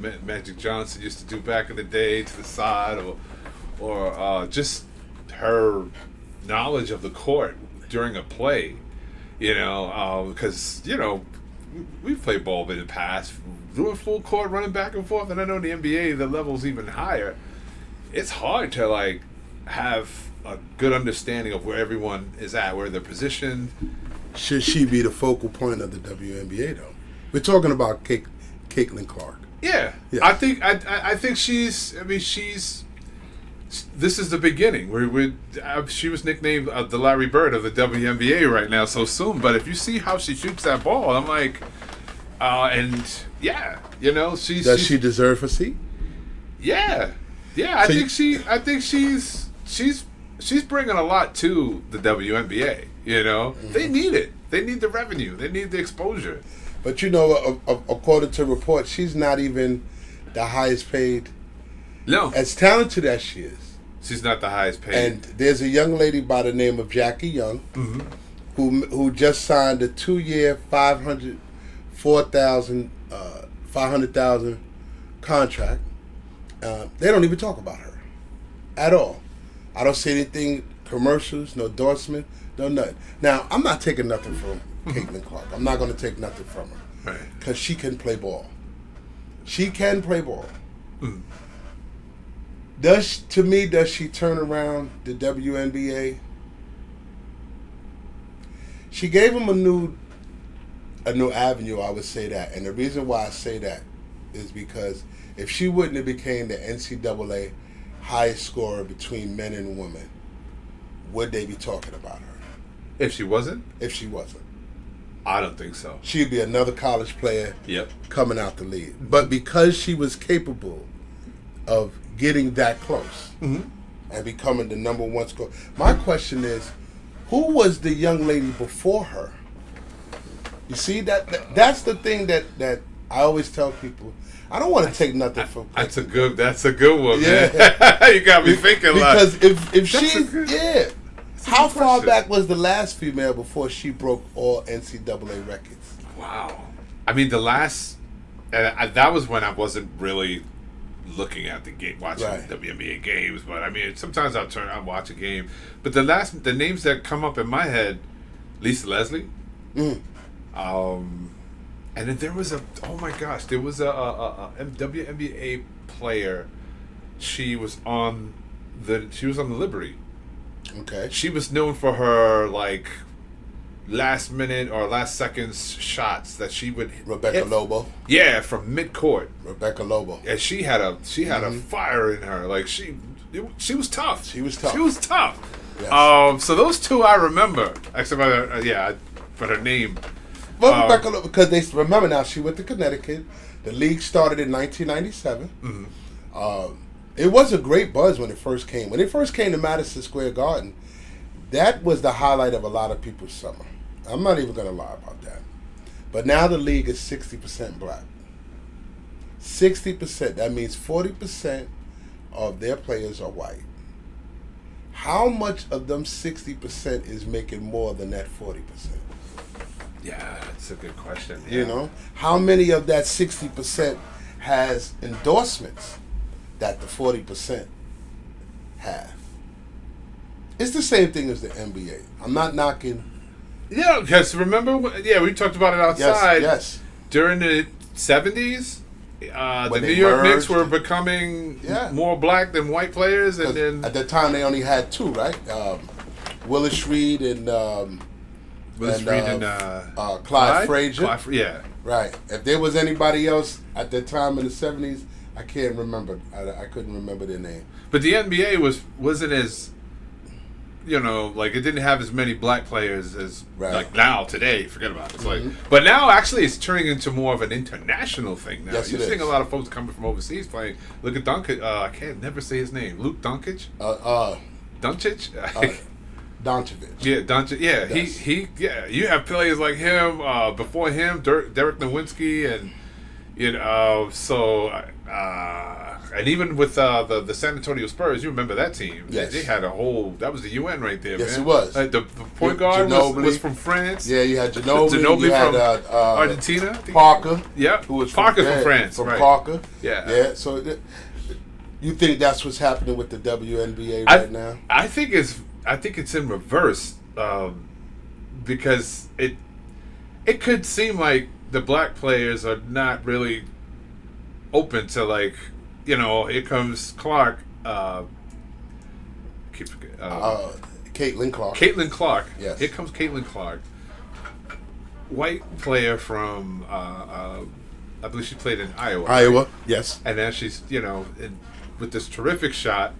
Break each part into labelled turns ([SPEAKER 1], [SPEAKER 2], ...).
[SPEAKER 1] Magic Johnson used to do back in the day to the side, or just her knowledge of the court during a play. Because we've played ball in the past, doing full court, running back and forth, and I know in the NBA the level's even higher. It's hard to have a good understanding of where everyone is at, where they're positioned.
[SPEAKER 2] Should she be the focal point of the WNBA though? We're talking about Caitlin Clark.
[SPEAKER 1] Yeah. I think she's. I mean, she's. This is the beginning. She was nicknamed the Larry Bird of the WNBA right now so soon. But if you see how she shoots that ball, I'm like, she's.
[SPEAKER 2] Does she deserve a seat?
[SPEAKER 1] Yeah, yeah. I think she's bringing a lot to the WNBA.
[SPEAKER 2] Mm-hmm.
[SPEAKER 1] They need it. They need the revenue. They need the exposure.
[SPEAKER 2] But according to reports, she's not even the highest paid.
[SPEAKER 1] No.
[SPEAKER 2] As talented as she is.
[SPEAKER 1] She's not the highest paid.
[SPEAKER 2] And there's a young lady by the name of Jackie Young,
[SPEAKER 1] mm-hmm.
[SPEAKER 2] who just signed a 2-year, $500,000 contract. They don't even talk about her at all. I don't see anything, commercials, no endorsement, no nothing. Now, I'm not taking nothing from Caitlin Clark. I'm not going to take nothing from her.
[SPEAKER 1] Right.
[SPEAKER 2] Because she can play ball. She can play ball.
[SPEAKER 1] Mm.
[SPEAKER 2] Does she turn around the WNBA? She gave him a new avenue, I would say that. And the reason why I say that is because if she wouldn't have became the NCAA highest scorer between men and women, would they be talking about her?
[SPEAKER 1] If she wasn't?
[SPEAKER 2] If she wasn't.
[SPEAKER 1] I don't think so.
[SPEAKER 2] She'd be another college player coming out the league. But because she was capable of getting that close
[SPEAKER 1] mm-hmm.
[SPEAKER 2] and becoming the number one scorer. My question is, who was the young lady before her? You see, that's the thing that I always tell people. I don't want to take nothing from.
[SPEAKER 1] That's a good one,
[SPEAKER 2] yeah.
[SPEAKER 1] Man. You got me thinking
[SPEAKER 2] because if she how far back was the last female before she broke all NCAA records?
[SPEAKER 1] Wow. I mean, the last that was when I wasn't really looking at the game, watching WNBA games. But I mean, sometimes I'll watch a game. But the names that come up in my head, Lisa Leslie, and then there was a WNBA player. She was on the Liberty.
[SPEAKER 2] Okay.
[SPEAKER 1] She was known for her last minute or last second shots that she would
[SPEAKER 2] Rebecca Lobo.
[SPEAKER 1] Yeah, from midcourt.
[SPEAKER 2] Rebecca Lobo.
[SPEAKER 1] And she had a fire in her. Like she was tough.
[SPEAKER 2] She was tough.
[SPEAKER 1] Yes. So those two I remember. Except for her name.
[SPEAKER 2] Well, Rebecca Lobo, because they remember now she went to Connecticut. The league started in 1997.
[SPEAKER 1] Mm-hmm.
[SPEAKER 2] It was a great buzz when it first came. When it first came to Madison Square Garden, that was the highlight of a lot of people's summer. I'm not even going to lie about that. But now the league is 60% black. 60%. That means 40% of their players are white. How much of them 60% is making more than that 40%?
[SPEAKER 1] Yeah, that's a good question.
[SPEAKER 2] You know? How many of that 60% has endorsements that the 40% have? It's the same thing as the NBA. I'm not knocking.
[SPEAKER 1] Yeah, because remember, we talked about it outside.
[SPEAKER 2] Yes.
[SPEAKER 1] During the 70s, the New York Knicks were becoming more black than white players, and then
[SPEAKER 2] at the time they only had two, right? Willis Reed and Clyde Frazier.
[SPEAKER 1] Yeah.
[SPEAKER 2] Right. If there was anybody else at that time in the 70s, I can't remember. I couldn't remember their name.
[SPEAKER 1] But the NBA wasn't as, it didn't have as many black players as like now today. Forget about it. It's but now actually it's turning into more of an international thing now.
[SPEAKER 2] Yes,
[SPEAKER 1] You're seeing a lot of folks coming from overseas playing. Look at Doncic. I can't never say his name. Luke Doncic. Doncic.
[SPEAKER 2] Doncic.
[SPEAKER 1] Yeah, Doncic. Yeah,
[SPEAKER 2] yes.
[SPEAKER 1] You have players like him. Before him, Derek Nowinski, and And even with the San Antonio Spurs, you remember that team?
[SPEAKER 2] Yes.
[SPEAKER 1] They had a whole. That was the UN right there.
[SPEAKER 2] Yes,
[SPEAKER 1] man.
[SPEAKER 2] it was.
[SPEAKER 1] The point guard was from France.
[SPEAKER 2] Yeah, you had Ginobili. You
[SPEAKER 1] from
[SPEAKER 2] had
[SPEAKER 1] Argentina.
[SPEAKER 2] Parker.
[SPEAKER 1] Yeah,
[SPEAKER 2] who was
[SPEAKER 1] Parker from France.
[SPEAKER 2] From
[SPEAKER 1] right.
[SPEAKER 2] Parker.
[SPEAKER 1] Yeah.
[SPEAKER 2] So you think that's what's happening with the WNBA right now?
[SPEAKER 1] I think it's in reverse because it could seem like the black players are not really open to, like, here comes Clark.
[SPEAKER 2] Caitlin Clark.
[SPEAKER 1] Caitlin Clark.
[SPEAKER 2] Yes.
[SPEAKER 1] Here comes Caitlin Clark. White player from, I believe she played in Iowa.
[SPEAKER 2] Iowa,
[SPEAKER 1] right?
[SPEAKER 2] yes.
[SPEAKER 1] And now she's, with this terrific shot,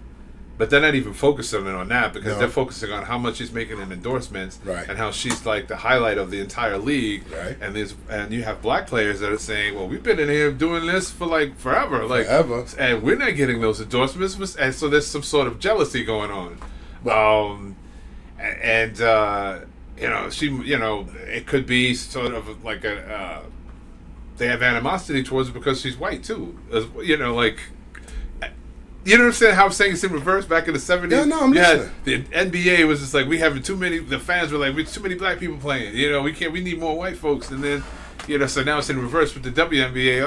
[SPEAKER 1] but they're not even focusing on that because they're focusing on how much she's making in endorsements,
[SPEAKER 2] right,
[SPEAKER 1] and how she's like the highlight of the entire league.
[SPEAKER 2] Right.
[SPEAKER 1] And you have black players that are saying, well, we've been in here doing this for like forever. And we're not getting those endorsements. And so there's some sort of jealousy going on. It could be sort of like they have animosity towards her because she's white too. You know what I'm saying? How I'm saying it's in reverse back in the 70s?
[SPEAKER 2] Yeah, no, I'm listening.
[SPEAKER 1] The NBA was just like, we having too many, the fans were like, we too many black people playing. We need more white folks. And then, so now it's in reverse with the WNBA.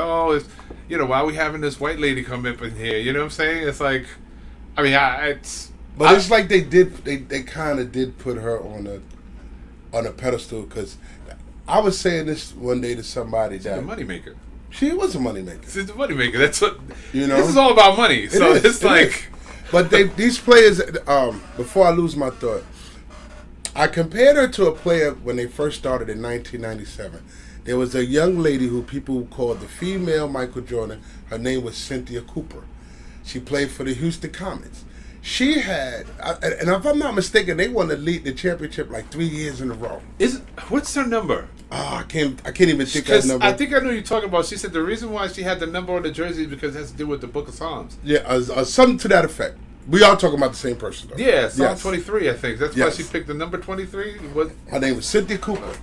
[SPEAKER 1] Why are we having this white lady come up in here? You know what I'm saying? It's like, it's
[SPEAKER 2] like they kind of did put her on a pedestal, because I was saying this one day to somebody that.
[SPEAKER 1] She's a moneymaker.
[SPEAKER 2] She was a moneymaker.
[SPEAKER 1] She's a moneymaker. That's what This is all about money. So it's like,
[SPEAKER 2] but these players. Before I lose my thought, I compared her to a player when they first started in 1997. There was a young lady who people called the female Michael Jordan. Her name was Cynthia Cooper. She played for the Houston Comets. She had, and if I'm not mistaken, they won the championship like 3 years in a row.
[SPEAKER 1] What's her number?
[SPEAKER 2] I can't even think of that number.
[SPEAKER 1] I think I know you're talking about. She said the reason why she had the number on the jersey is because it has to do with the Book of Psalms.
[SPEAKER 2] Yeah, something to that effect. We are talking about the same person, though.
[SPEAKER 1] Yeah, Psalm 23, I think. That's why she picked the number 23.
[SPEAKER 2] Her name was Cynthia Cooper,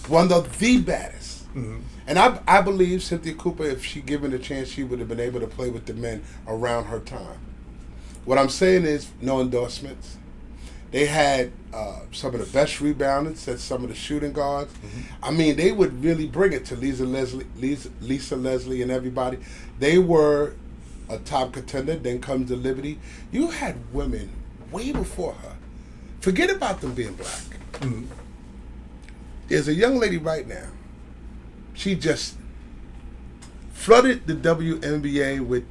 [SPEAKER 2] one of the baddest. Mm-hmm. And I believe Cynthia Cooper, if she given a chance, she would have been able to play with the men around her time. What I'm saying is, no endorsements. They had some of the best rebounders, and some of the shooting guards. Mm-hmm. They would really bring it to Lisa Leslie and everybody. They were a top contender. Then comes the Liberty. You had women way before her. Forget about them being black. Mm-hmm. There's a young lady right now. She just flooded the WNBA with,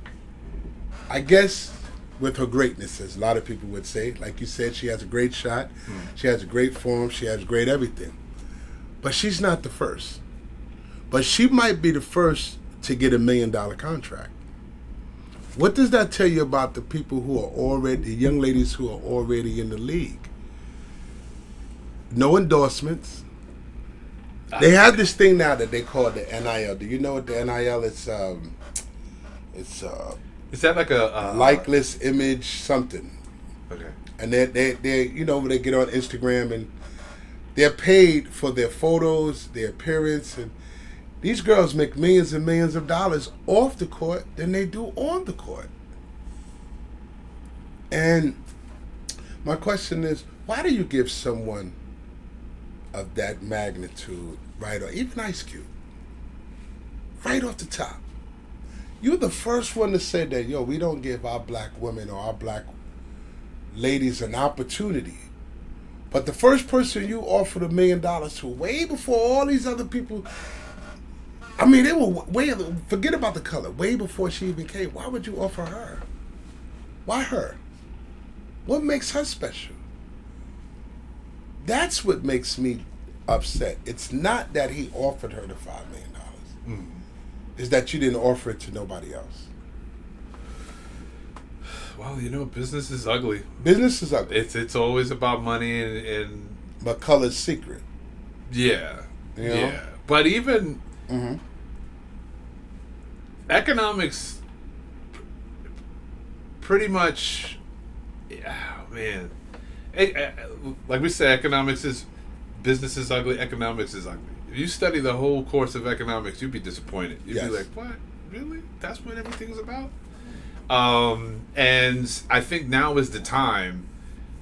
[SPEAKER 2] I guess, with her greatness, as a lot of people would say. Like you said, she has a great shot. She has a great form. She has great everything. But she's not the first. But she might be the first to get $1 million contract. What does that tell you about the people who are already, the young ladies who are already in the league? No endorsements. They have this thing now that they call the NIL. Do you know what the NIL is?
[SPEAKER 1] Is that like a
[SPEAKER 2] likeness, image, something?
[SPEAKER 1] Okay.
[SPEAKER 2] And they when they get on Instagram and they're paid for their photos, their appearance, and these girls make millions and millions of dollars off the court than they do on the court. And my question is, why do you give someone of that magnitude, right, or even Ice Cube, right off the top? You're the first one to say that, we don't give our black women or our black ladies an opportunity. But the first person you offered $1 million to, way before all these other people, they were forget about the color, way before she even came. Why would you offer her? Why her? What makes her special? That's what makes me upset. It's not that he offered her the $5 million. Mm. Is that you didn't offer it to nobody else.
[SPEAKER 1] Well, business is ugly.
[SPEAKER 2] Business is ugly.
[SPEAKER 1] It's always about money and
[SPEAKER 2] but color's secret.
[SPEAKER 1] Yeah. Yeah. But even economics pretty much, like we said, business is ugly, economics is ugly. if you study the whole course of economics, you'd be disappointed. You'd be like, what? Really? That's what everything's about? And I think now is the time.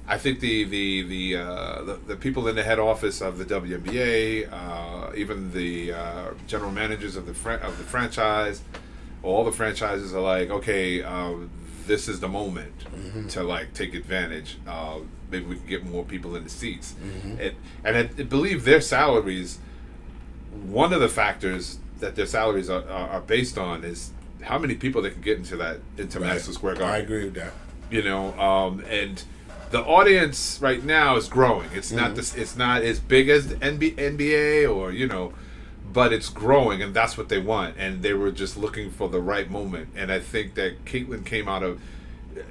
[SPEAKER 1] I think the people in the head office of the WNBA, even the general managers of the franchise, all the franchises are like, okay, this is the moment to like take advantage. Maybe we can get more people in the seats, and I believe their salaries. One of the factors that their salaries are based on is how many people they can get into Madison Square Garden.
[SPEAKER 2] I agree with that.
[SPEAKER 1] You know, and the audience right now is growing. It's not it's not as big as the NBA or, you know, but it's growing, and that's what they want. And they were just looking for the right moment. And I think that Caitlin came out of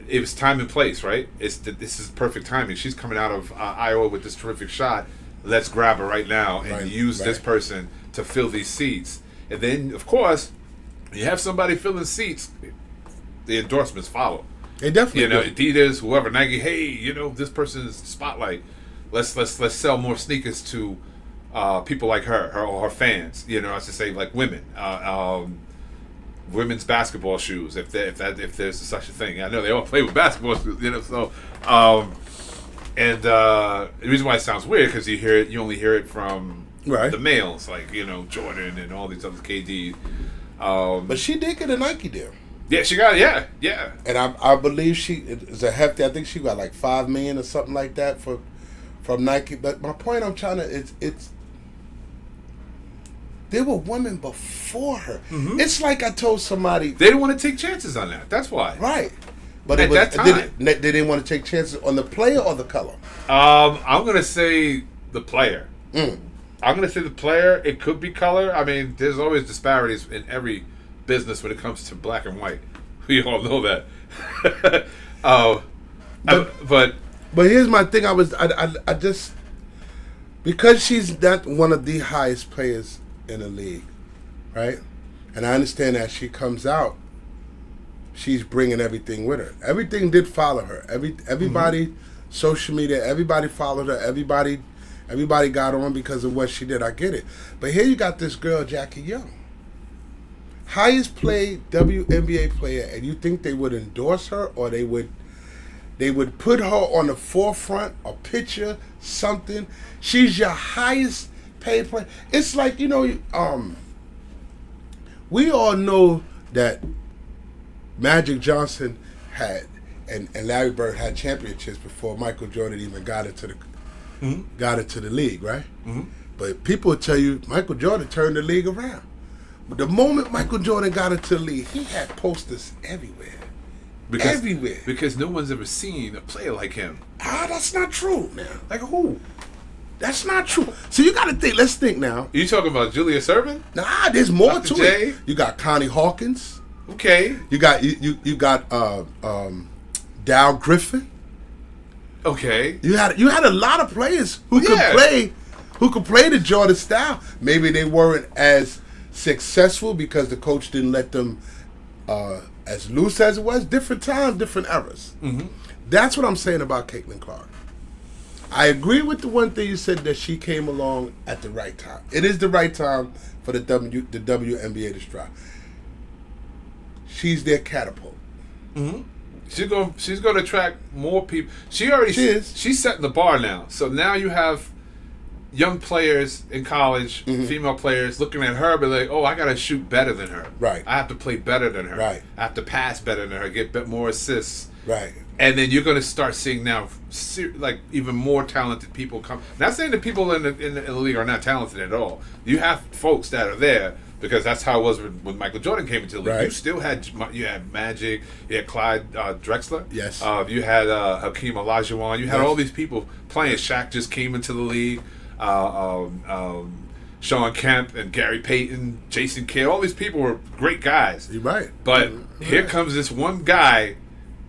[SPEAKER 1] it was time and place, right? This is perfect timing. She's coming out of Iowa with this terrific shot. Let's grab her right now and use this person to fill these seats. And then, of course, you have somebody filling seats, the endorsements follow.
[SPEAKER 2] They definitely
[SPEAKER 1] Adidas, whoever, Nike. Hey, you know, this person's spotlight. Let's sell more sneakers to people like her or her fans. You know, I should say like women, women's basketball shoes. If there's such a thing, I know they all play with basketball shoes. You know, so and the reason why it sounds weird because you only hear it from the males, like, you know, Jordan and all these other KD.
[SPEAKER 2] But she did get a Nike deal.
[SPEAKER 1] Yeah, she got it. Yeah.
[SPEAKER 2] And I believe she is a hefty. I think she got like $5 million or something like that from Nike. But my point I'm trying to it's there were women before her. It's like I told somebody
[SPEAKER 1] they didn't want to take chances on that. That's why.
[SPEAKER 2] Right. But
[SPEAKER 1] at that time,
[SPEAKER 2] they didn't want to take chances on the player or the color.
[SPEAKER 1] I'm gonna say the player. I'm gonna say the player. It could be color. I mean, there's always disparities in every business when it comes to black and white. We all know that. But
[SPEAKER 2] here's my thing. I just because she's not one of the highest players in the league, right? And I understand that she comes out, she's bringing everything with her. Everything did follow her. Everybody, social media, everybody followed her. Everybody got on because of what she did. I get it. But here you got this girl, Jackie Young, highest played WNBA player, and you think they would endorse her or they would put her on the forefront, a picture, something. She's your highest paid player. It's like, you know, we all know that Magic Johnson had and Larry Bird had championships before Michael Jordan even got into the league, right? But people will tell you Michael Jordan turned the league around. But the moment Michael Jordan got into the league, he had posters everywhere. Everywhere.
[SPEAKER 1] Because no one's ever seen a player like him.
[SPEAKER 2] That's not true, man.
[SPEAKER 1] Like who?
[SPEAKER 2] That's not true. So you got to think. Let's think now.
[SPEAKER 1] You talking about Julius Erving?
[SPEAKER 2] Nah, there's more
[SPEAKER 1] Dr.
[SPEAKER 2] to
[SPEAKER 1] J?
[SPEAKER 2] it. You got Connie Hawkins.
[SPEAKER 1] Okay.
[SPEAKER 2] You got Dow Griffin.
[SPEAKER 1] Okay.
[SPEAKER 2] You had a lot of players who could play the Jordan style. Maybe they weren't as successful because the coach didn't let them as loose as it was. Different times, different eras. That's what I'm saying about Caitlin Clark. I agree with the one thing you said, that she came along at the right time. It is the right time for the WNBA to strike. She's their catapult.
[SPEAKER 1] She's going to attract more people. She's setting the bar now. So now you have young players in college, female players, looking at her, but like, oh, I got to shoot better than her.
[SPEAKER 2] Right.
[SPEAKER 1] I have to play better than her.
[SPEAKER 2] Right.
[SPEAKER 1] I have to pass better than her, get more assists.
[SPEAKER 2] Right.
[SPEAKER 1] And then you're going to start seeing now, like, even more talented people come. Not saying that people in the league are not talented at all. You have folks that are there because that's how it was when Michael Jordan came into the league.
[SPEAKER 2] Right.
[SPEAKER 1] You still had Magic, you had Clyde Drexler.
[SPEAKER 2] Yes.
[SPEAKER 1] You had Hakeem Olajuwon. You had all these people playing. Shaq just came into the league. Sean Kemp and Gary Payton, Jason Kidd. All these people were great guys.
[SPEAKER 2] You're right.
[SPEAKER 1] But here comes this one guy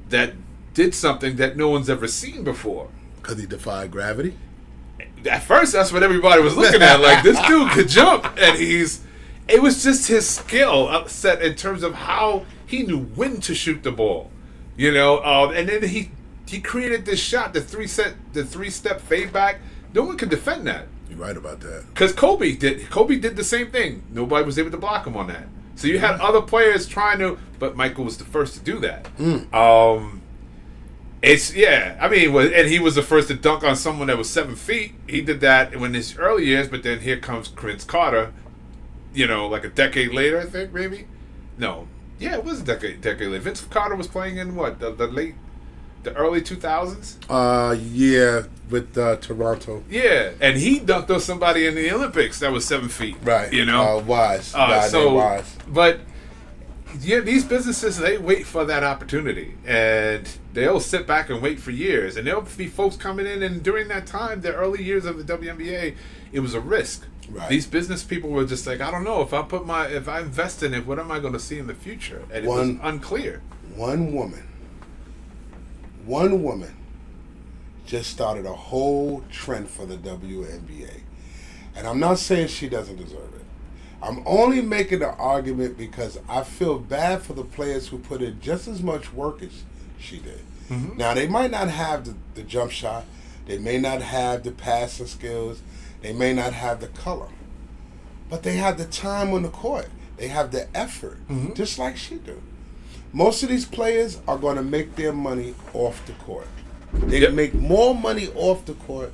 [SPEAKER 1] that did something that no one's ever seen before.
[SPEAKER 2] Because he defied gravity?
[SPEAKER 1] At first, that's what everybody was looking at. Like, this dude could jump. And it was just his skill set in terms of how he knew when to shoot the ball. You know? And then he created this shot, the three-step fade back. No one could defend that.
[SPEAKER 2] You're right about that.
[SPEAKER 1] Because Kobe did the same thing. Nobody was able to block him on that. So you had other players trying to, but Michael was the first to do that. And he was the first to dunk on someone that was 7 feet. He did that in his early years, but then here comes Vince Carter, like a decade later, I think, maybe? No. Yeah, it was a decade later. Vince Carter was playing in what, the early 2000s?
[SPEAKER 2] Yeah, with Toronto.
[SPEAKER 1] Yeah, and he dunked on somebody in the Olympics that was 7 feet.
[SPEAKER 2] Right. Wise. Wise.
[SPEAKER 1] But yeah, these businesses, they wait for that opportunity, and they'll sit back and wait for years, and there'll be folks coming in, and during that time, the early years of the WNBA, it was a risk.
[SPEAKER 2] Right.
[SPEAKER 1] These business people were just like, I don't know, if I invest in it, what am I going to see in the future? And it was unclear.
[SPEAKER 2] One woman just started a whole trend for the WNBA. And I'm not saying she doesn't deserve it. I'm only making the argument because I feel bad for the players who put in just as much work as she did. Mm-hmm. Now, they might not have the jump shot. They may not have the passing skills. They may not have the color. But they have the time on the court. They have the effort, just like she do. Most of these players are going to make their money off the court. They make more money off the court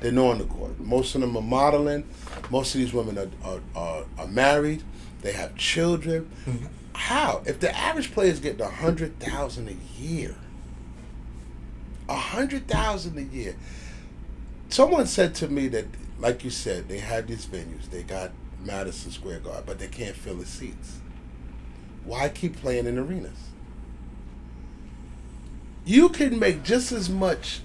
[SPEAKER 2] than on the court. Most of them are modeling. Most of these women are married. They have children. Mm-hmm. How? If the average player is getting $100,000 a year, $100,000 a year. Someone said to me that, like you said, they have these venues. They got Madison Square Garden, but they can't fill the seats. Why keep playing in arenas? You can make just as much.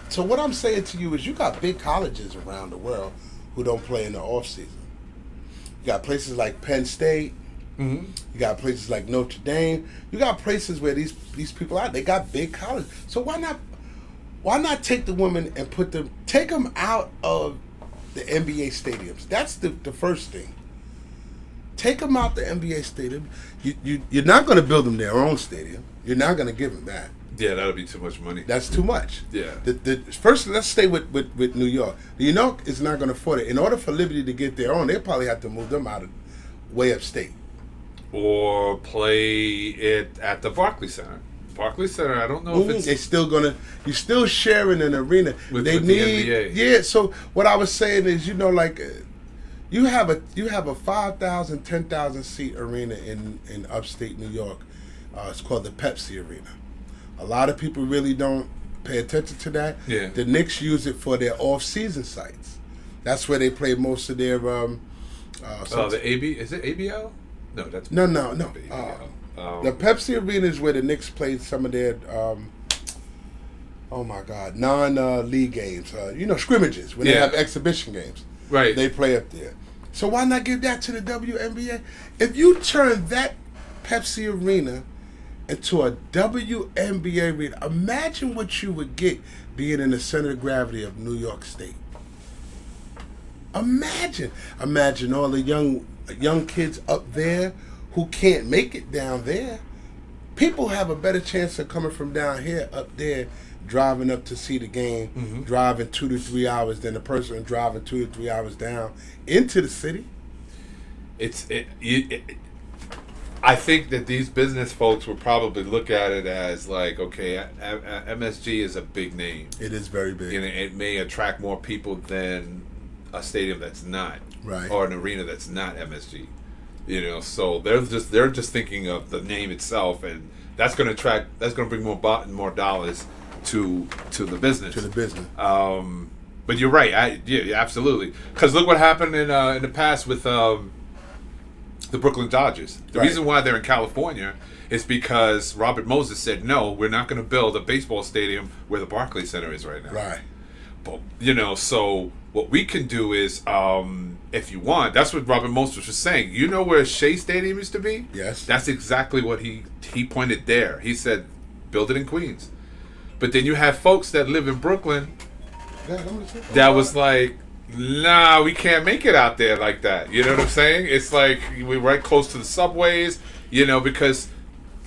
[SPEAKER 2] So what I'm saying to you is you got big colleges around the world who don't play in the off season. You got places like Penn State. Mm-hmm. You got places like Notre Dame. You got places where these people out. They got big colleges. So why not take the women and take them out of the NBA stadiums? That's the first thing. Take them out the NBA stadium. You're not going to build them their own stadium. You're not going to give them that.
[SPEAKER 1] Yeah, that'll be too much money.
[SPEAKER 2] That's too much.
[SPEAKER 1] Yeah.
[SPEAKER 2] First, let's stay with New York. New York is not going to afford it. In order for Liberty to get their own, they probably have to move them out of way upstate.
[SPEAKER 1] Or play it at the Barclays Center. Barclays Center, I don't know if it's...
[SPEAKER 2] They're still going to... You're still sharing an arena.
[SPEAKER 1] With
[SPEAKER 2] the
[SPEAKER 1] NBA.
[SPEAKER 2] Yeah, so what I was saying is, you have a 5,000, 10,000 seat arena in upstate New York. It's called the Pepsi Arena. A lot of people really don't pay attention to that.
[SPEAKER 1] Yeah.
[SPEAKER 2] The Knicks use it for their off-season sites. That's where they play most of their...
[SPEAKER 1] the AB... Is it ABL? No, that's...
[SPEAKER 2] No. The Pepsi Arena is where the Knicks play some of their... non-league games. Scrimmages, when they have exhibition games.
[SPEAKER 1] Right.
[SPEAKER 2] They play up there. So why not give that to the WNBA? If you turn that Pepsi Arena into a WNBA arena, imagine what you would get being in the center of gravity of New York State. Imagine all the young kids up there who can't make it down there. People have a better chance of coming from down here up there, driving up to see the game, driving 2 to 3 hours than the person driving 2 to 3 hours down into the city.
[SPEAKER 1] I think that these business folks will probably look at it as like, okay, MSG is a big name.
[SPEAKER 2] It is very big.
[SPEAKER 1] And it may attract more people than a stadium that's not,
[SPEAKER 2] right,
[SPEAKER 1] or an arena that's not MSG. So they're just thinking of the name itself, and that's going to bring more dollars to the business.
[SPEAKER 2] To the business.
[SPEAKER 1] But you're right. Yeah, absolutely. Because look what happened in the past with the Brooklyn Dodgers. The reason why they're in California is because Robert Moses said, no, we're not going to build a baseball stadium where the Barclays Center is right now.
[SPEAKER 2] Right.
[SPEAKER 1] But, so what we can do is, if you want, that's what Robert Moses was saying. You know where Shea Stadium used to be?
[SPEAKER 2] Yes.
[SPEAKER 1] That's exactly what he pointed there. He said, build it in Queens. But then you have folks that live in Brooklyn that was like, nah, we can't make it out there like that. You know what I'm saying? It's like we're right close to the subways, because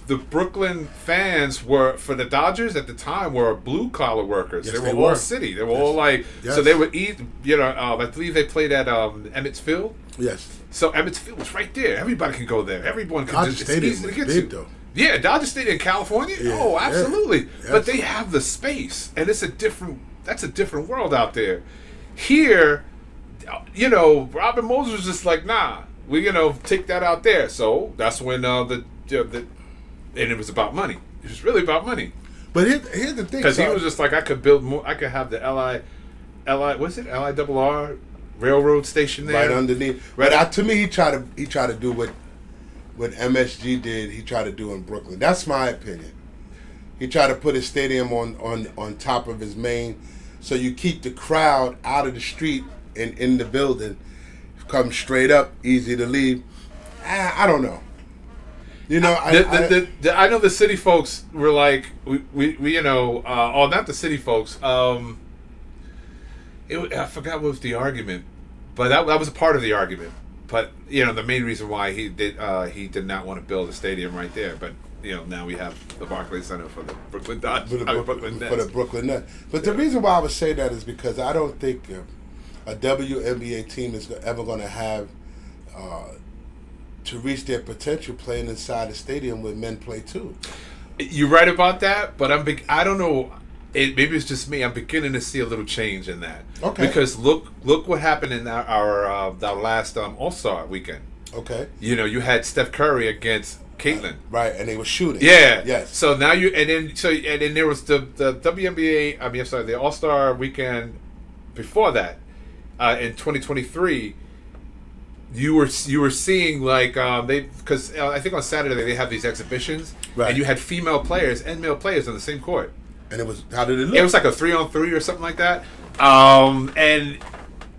[SPEAKER 1] the Brooklyn fans were, for the Dodgers at the time, were blue collar workers.
[SPEAKER 2] Yes,
[SPEAKER 1] they were all city. They were all like,
[SPEAKER 2] yes.
[SPEAKER 1] So they would eat. I believe they played at Emmett's Field.
[SPEAKER 2] Yes.
[SPEAKER 1] So Emmett's Field was right there. Everybody can go there. Everyone can.
[SPEAKER 2] Dodger
[SPEAKER 1] It's
[SPEAKER 2] Stadium
[SPEAKER 1] easy
[SPEAKER 2] was
[SPEAKER 1] to get
[SPEAKER 2] big
[SPEAKER 1] to.
[SPEAKER 2] though.
[SPEAKER 1] Yeah, Dodger Stadium in California.
[SPEAKER 2] Yeah,
[SPEAKER 1] Oh, absolutely.
[SPEAKER 2] yeah. Yes.
[SPEAKER 1] But they have the space, and it's a different. That's a different world out there. Here, Robin Moses was just like, nah, we take that out there. So that's when and it was about money. It was really about money.
[SPEAKER 2] But here's the thing,
[SPEAKER 1] because he was just like, I could build more. I could have the what's it, LIRR railroad station there
[SPEAKER 2] right underneath.
[SPEAKER 1] Right.
[SPEAKER 2] But to me, he tried to do what MSG did. He tried to do in Brooklyn. That's my opinion. He tried to put his stadium on top of his main, so you keep the crowd out of the street and in the building. Come straight up, easy to leave. I don't know.
[SPEAKER 1] I know the city folks were like, not the city folks. I forgot what was the argument, but that was a part of the argument. But the main reason why he did not want to build a stadium right there. But now we have the Barclays Center for the Brooklyn Dodgers, for the
[SPEAKER 2] Brooklyn Nets. But the reason why I would say that is because I don't think a WNBA team is ever going to have to reach their potential playing inside a stadium where men play too.
[SPEAKER 1] You're right about that, but I don't know. Maybe it's just me. I'm beginning to see a little change in that.
[SPEAKER 2] Okay.
[SPEAKER 1] Because look what happened in our last All-Star weekend.
[SPEAKER 2] Okay.
[SPEAKER 1] You had Steph Curry against Caitlin.
[SPEAKER 2] Right, and they were shooting.
[SPEAKER 1] Yeah.
[SPEAKER 2] Yes.
[SPEAKER 1] So now and then there was the WNBA. The All-Star weekend before that, in 2023. You were seeing like because I think on Saturday they have these exhibitions,
[SPEAKER 2] right.
[SPEAKER 1] And you had female players and male players on the same court.
[SPEAKER 2] And it was, how did it look?
[SPEAKER 1] It was like a 3-on-3 or something like that. And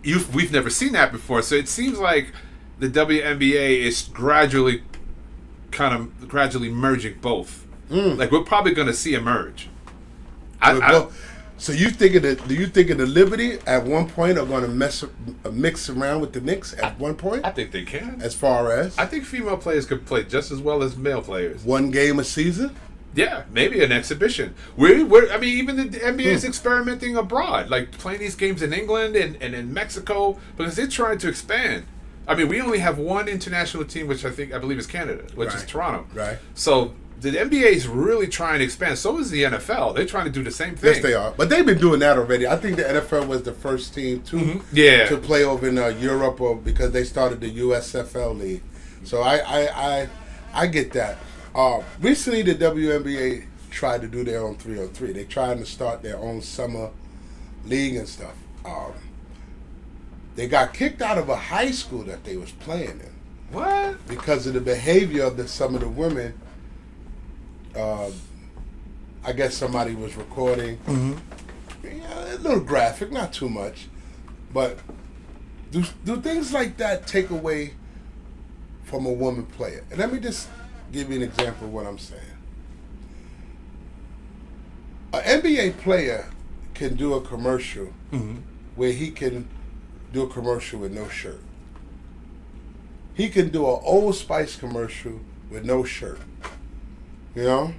[SPEAKER 1] we've never seen that before. So it seems like the WNBA is gradually merging both. Like we're probably going to see a merge.
[SPEAKER 2] So do you think the Liberty at one point are going to mix around with the Knicks at one point?
[SPEAKER 1] I think they can.
[SPEAKER 2] As far as?
[SPEAKER 1] I think female players could play just as well as male players.
[SPEAKER 2] One game a season?
[SPEAKER 1] Yeah, maybe an exhibition. Even the NBA is experimenting abroad, like playing these games in England and in Mexico, because they're trying to expand. We only have one international team, which I believe is Canada, which is Toronto.
[SPEAKER 2] Right.
[SPEAKER 1] So the NBA is really trying to expand. So is the NFL. They're trying to do the same thing.
[SPEAKER 2] Yes, they are. But they've been doing that already. I think the NFL was the first team to play over in Europe, or because they started the USFL league. So I get that. Recently, the WNBA tried to do their own 3-on-3. They're trying to start their own summer league and stuff. They got kicked out of a high school that they was playing in.
[SPEAKER 1] What?
[SPEAKER 2] Because of the behavior of some of the women. I guess somebody was recording. A little graphic, not too much. But do things like that take away from a woman player? And let me just give you an example of what I'm saying. An NBA player can do a commercial where he can do a commercial with no shirt. He can do an Old Spice commercial with no shirt. A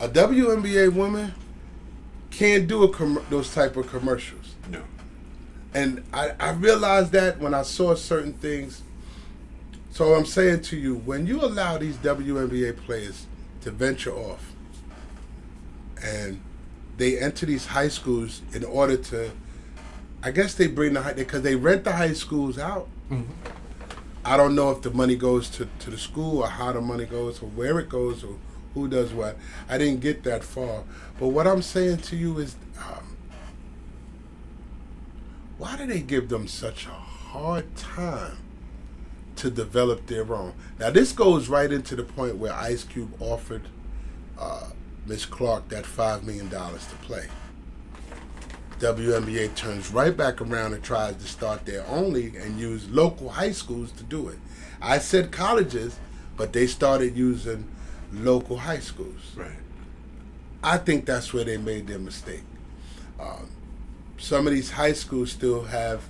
[SPEAKER 2] WNBA woman can't do those type of commercials.
[SPEAKER 1] No.
[SPEAKER 2] And I realized that when I saw certain things. So I'm saying to you, when you allow these WNBA players to venture off and they enter these high schools in order to, I guess they bring because they rent the high schools out. I don't know if the money goes to the school or how the money goes or where it goes or who does what. I didn't get that far. But what I'm saying to you is, why do they give them such a hard time to develop their own? Now, this goes right into the point where Ice Cube offered Miss Clark that $5 million to play. WNBA turns right back around and tries to start their own league and use local high schools to do it. I said colleges, but they started using local high schools.
[SPEAKER 1] Right.
[SPEAKER 2] I think that's where they made their mistake. Some of these high schools still have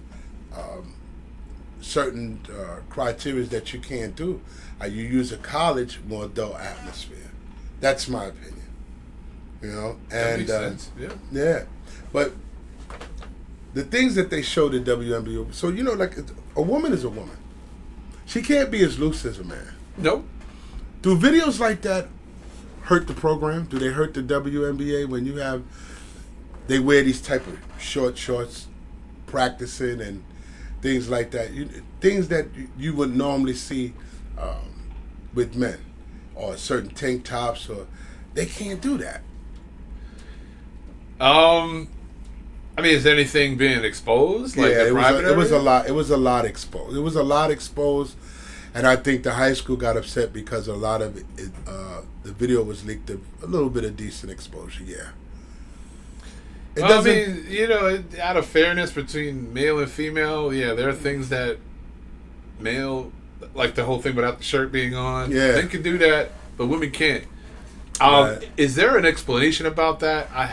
[SPEAKER 2] certain criteria that you can't do. You use a college, more adult atmosphere. That's my opinion. You know,
[SPEAKER 1] That
[SPEAKER 2] and
[SPEAKER 1] makes sense. Yeah.
[SPEAKER 2] yeah, but the things that they show the WNBA, so you know, like a woman is a woman. She can't be as loose as a man.
[SPEAKER 1] Nope.
[SPEAKER 2] Do videos like that hurt the program? Do they hurt the WNBA when you have they wear these type of shorts practicing and things like that? Things that you would normally see with men, or certain tank tops, or they can't do that.
[SPEAKER 1] I mean, is anything being exposed? Like
[SPEAKER 2] Yeah,
[SPEAKER 1] the
[SPEAKER 2] it was a lot. It was a lot exposed. It was a lot exposed, and I think the high school got upset because a lot of it, the video was leaked. A little bit of decent exposure. Yeah.
[SPEAKER 1] I mean, you know, out of fairness between male and female, yeah, there are things that male, like the whole thing without the shirt being on,
[SPEAKER 2] yeah,
[SPEAKER 1] men can do that, but women can't.
[SPEAKER 2] Right.
[SPEAKER 1] Is there an explanation about that? I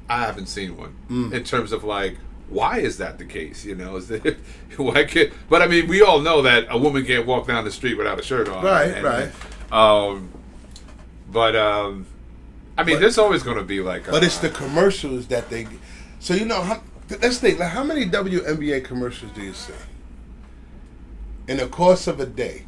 [SPEAKER 1] haven't seen one in terms of like, why is that the case? You know, is that why can't? But I mean, we all know that a woman can't walk down the street without a shirt on.
[SPEAKER 2] Right, right.
[SPEAKER 1] I mean, there's always going to be like.
[SPEAKER 2] But it's the commercials that they. So you know, let's think. Like, how many WNBA commercials do you see in the course of a day?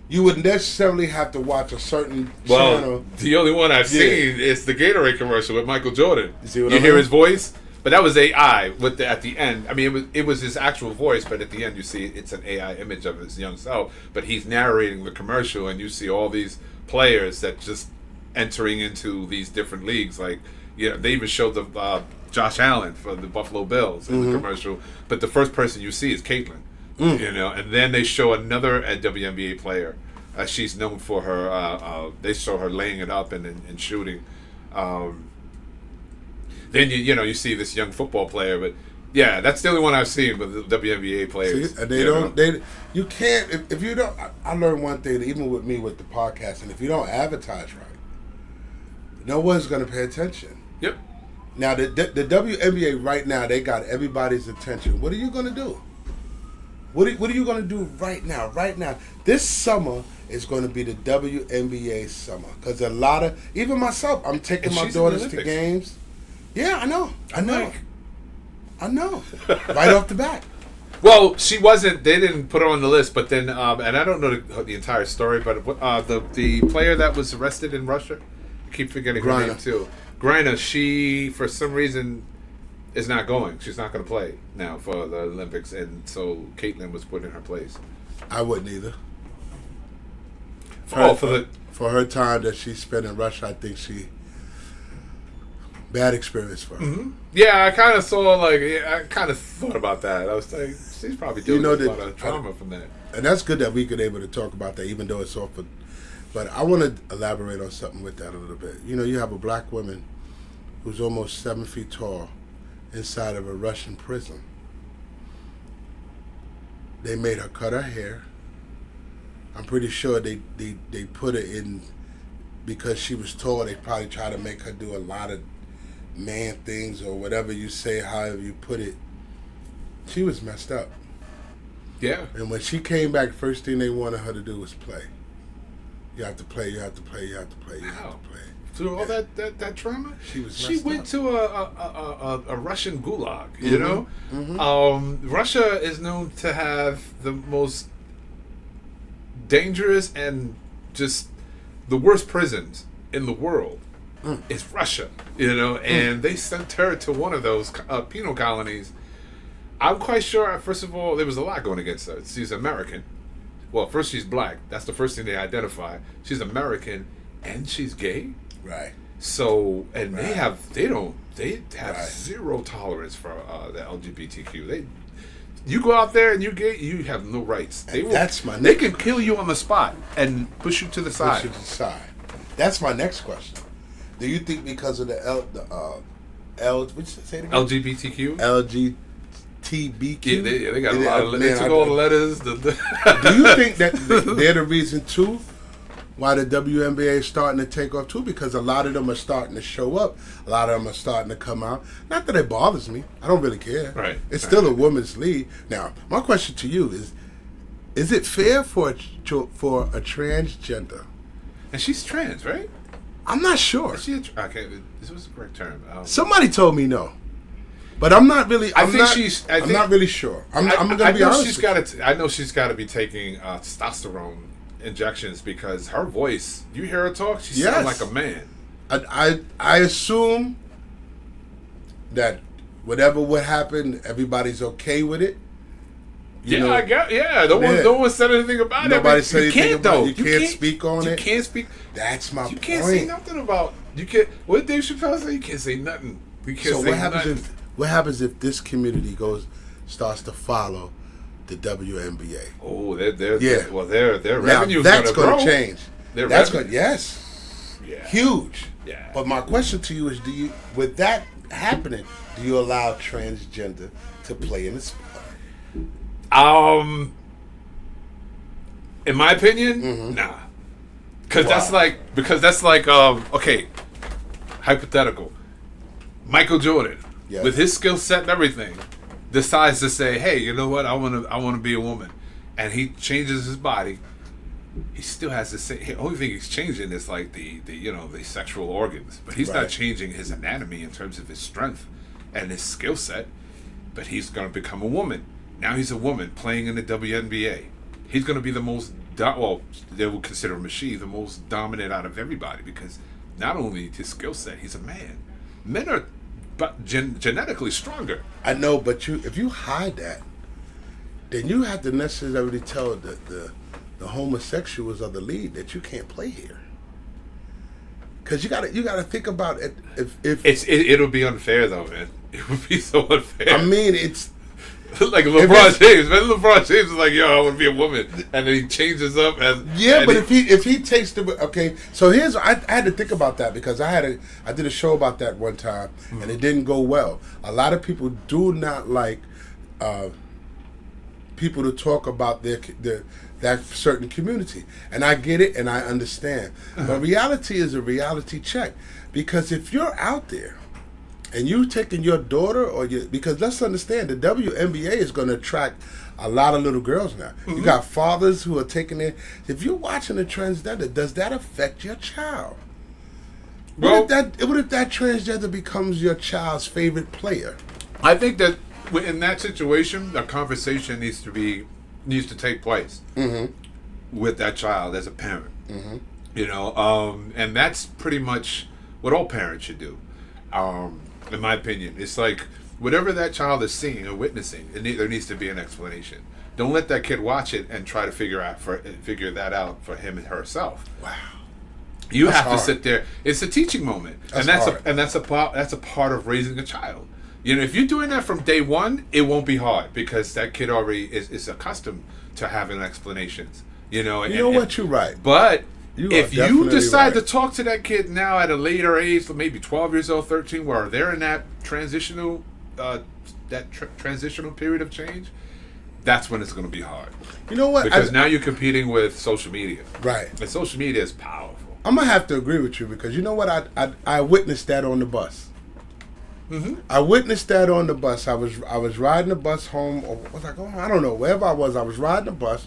[SPEAKER 2] You would necessarily have to watch a certain channel.
[SPEAKER 1] The only one I've seen is the Gatorade commercial with Michael Jordan.
[SPEAKER 2] You see what
[SPEAKER 1] you
[SPEAKER 2] I
[SPEAKER 1] hear
[SPEAKER 2] mean?
[SPEAKER 1] his voice, but that was AI with at the end. I mean, it was his actual voice, but at the end you see it's an AI image of his young self. But he's narrating the commercial, and you see all these players that just entering into these different leagues. Like, you know, they even showed the Josh Allen for the Buffalo Bills in the commercial. But the first person you see is Caitlin. You know, and then they show another WNBA player. She's known for her. They show her laying it up and shooting. Then you see this young football player, but yeah, that's the only one I've seen with the WNBA players.
[SPEAKER 2] See, you can't if you don't. I learned one thing, even with me with the podcast, and if you don't advertise right, no one's going to pay attention.
[SPEAKER 1] Yep.
[SPEAKER 2] Now the WNBA right now, they got everybody's attention. What are you going to do? What are you going to do right now? Right now, this summer is going to be the WNBA summer because a lot of, even myself, I'm taking my daughters to games. Yeah, I know. Right off the bat.
[SPEAKER 1] Well, she wasn't. They didn't put her on the list, but then, and I don't know the entire story, but the player that was arrested in Russia, I keep forgetting her name too. Grina, she for some reason is not going. She's not going to play now for the Olympics, and so Caitlin was put in her place.
[SPEAKER 2] I wouldn't either. For her time that she spent in Russia, I think bad experience for her.
[SPEAKER 1] Mm-hmm. Yeah, I kind of saw I kind of thought about that. I was like, she's probably dealing with a lot of trauma from that.
[SPEAKER 2] And that's good that we could able to talk about that, even though it's off. But I want to elaborate on something with that a little bit. You know, you have a black woman who's almost 7 feet tall inside of a Russian prison. They made her cut her hair. I'm pretty sure they put her in because she was tall. They probably try to make her do a lot of man things or whatever you say, however you put it. She was messed up.
[SPEAKER 1] Yeah.
[SPEAKER 2] And when she came back, first thing they wanted her to do was play. You have to play, you have to play, you have to play, you have to play.
[SPEAKER 1] Through all that trauma,
[SPEAKER 2] she
[SPEAKER 1] went to a Russian gulag. You know, Russia is known to have the most dangerous and just the worst prisons in the world. It's Russia, you know, and they sent her to one of those penal colonies. I'm quite sure. First of all, there was a lot going against her. She's American. Well, first she's black. That's the first thing they identify. She's American, and she's gay.
[SPEAKER 2] Right.
[SPEAKER 1] So, and they have zero tolerance for the LGBTQ. You go out there and you're gay, you have no rights. They can kill you on the spot and push you to the side.
[SPEAKER 2] That's my next question. Do you think because of the
[SPEAKER 1] LGBTQ?
[SPEAKER 2] LGBTQ?
[SPEAKER 1] Yeah, they got a lot of. They took all the letters.
[SPEAKER 2] Do you think that they're the reason too why the WNBA is starting to take off too? Because a lot of them are starting to show up. A lot of them are starting to come out. Not that it bothers me. I don't really care.
[SPEAKER 1] Right.
[SPEAKER 2] It's still a women's league. Now, my question to you is it fair for a transgender?
[SPEAKER 1] And she's trans, right?
[SPEAKER 2] I'm not sure.
[SPEAKER 1] Is she okay, this was the correct term.
[SPEAKER 2] Somebody told me no. But I'm not really. I'm not really sure. I'm going to be honest.
[SPEAKER 1] I know she's got to be taking testosterone injections because her voice. You hear her talk, she sounds like a man.
[SPEAKER 2] I assume that whatever would happen, everybody's okay with it.
[SPEAKER 1] I got. No one said anything about it.
[SPEAKER 2] Nobody said anything about it. You can't speak on it.
[SPEAKER 1] You can't speak.
[SPEAKER 2] That's my point.
[SPEAKER 1] You can't say nothing about. You can't. What did Dave Chappelle say? You can't say nothing. You can't say nothing.
[SPEAKER 2] What happens if this community starts to follow the WNBA?
[SPEAKER 1] Oh, their revenue's
[SPEAKER 2] that's
[SPEAKER 1] going to
[SPEAKER 2] change. That's going huge.
[SPEAKER 1] Yeah.
[SPEAKER 2] But my question to you is: with that happening, do you allow transgender to play in the sport?
[SPEAKER 1] In my opinion, nah. Because that's like okay, hypothetical. Michael Jordan. Yes. With his skill set and everything, decides to say, "Hey, you know what? I want to be a woman," and he changes his body. He still has the same. The only thing he's changing is like the sexual organs, but he's not changing his anatomy in terms of his strength and his skill set. But he's going to become a woman. Now he's a woman playing in the WNBA. He's going to be the most. They will consider him the most dominant out of everybody because not only his skill set, he's a man. Men are. But genetically stronger.
[SPEAKER 2] I know, but if you hide that, then you have to necessarily tell the homosexuals of the league that you can't play here. Because you gotta think about it.
[SPEAKER 1] It'll be unfair though, man. It would be so unfair.
[SPEAKER 2] I mean, it's
[SPEAKER 1] like LeBron James. Man, LeBron James is like, yo, I want to be a woman, and then he changes up as
[SPEAKER 2] but if he takes the so here's I had to think about that because I did a show about that one time and it didn't go well. A lot of people do not like people to talk about that certain community, and I get it and I understand. But reality is a reality check because if you're out there. And you taking your daughter because let's understand the WNBA is going to attract a lot of little girls now. Mm-hmm. You got fathers who are taking it. If you're watching a transgender, does that affect your child? What if that transgender becomes your child's favorite player?
[SPEAKER 1] I think that in that situation, a conversation needs to take place with that child as a parent. Mm-hmm. And that's pretty much what all parents should do. In my opinion, it's like whatever that child is seeing or witnessing, there needs to be an explanation. Don't let that kid watch it and try to figure that out for him and herself.
[SPEAKER 2] Wow,
[SPEAKER 1] you have to sit there. It's a teaching moment, that's a part of raising a child. If you're doing that from day one, it won't be hard because that kid already is accustomed to having explanations.
[SPEAKER 2] You're right,
[SPEAKER 1] but. If you decide to talk to that kid now at a later age, maybe 12 years old, 13, where they're in that transitional period of change, that's when it's going to be hard.
[SPEAKER 2] You know what?
[SPEAKER 1] Because now you're competing with social media.
[SPEAKER 2] Right.
[SPEAKER 1] And social media is powerful.
[SPEAKER 2] I'm going to have to agree with you because you know what? I witnessed that on the bus. Mm-hmm. I witnessed that on the bus. I was riding the bus home, or was I going? I don't know. Wherever I was riding the bus.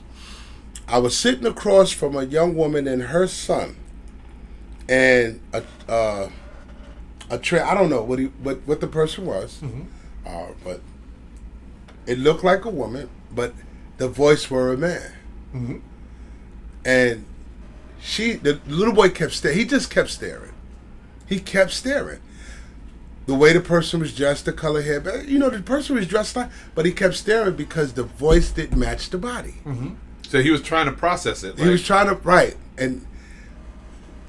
[SPEAKER 2] I was sitting across from a young woman and her son, and I don't know what the person was, but it looked like a woman, but the voice were a man, and the little boy kept staring. He just kept staring. He kept staring. The way the person was dressed, the color hair, the person was dressed like, but he kept staring because the voice didn't match the body. Mm-hmm.
[SPEAKER 1] So he was trying to process it.
[SPEAKER 2] He was trying to, and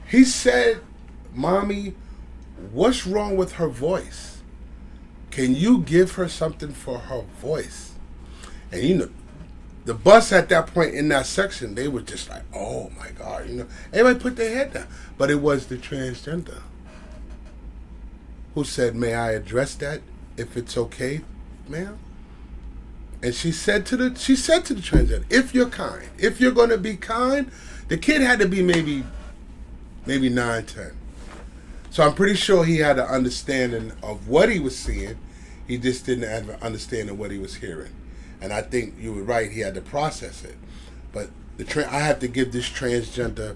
[SPEAKER 2] he said, "Mommy, what's wrong with her voice? Can you give her something for her voice?" And the bus at that point in that section, they were just like, "Oh my God!" Everybody put their head down, but it was the transgender who said, "May I address that if it's okay, ma'am?" And she said to the transgender, "If you're kind, if you're going to be kind," the kid had to be maybe 9, 10. So I'm pretty sure he had an understanding of what he was seeing. He just didn't have an understanding of what he was hearing. And I think you were right. He had to process it. But I have to give this transgender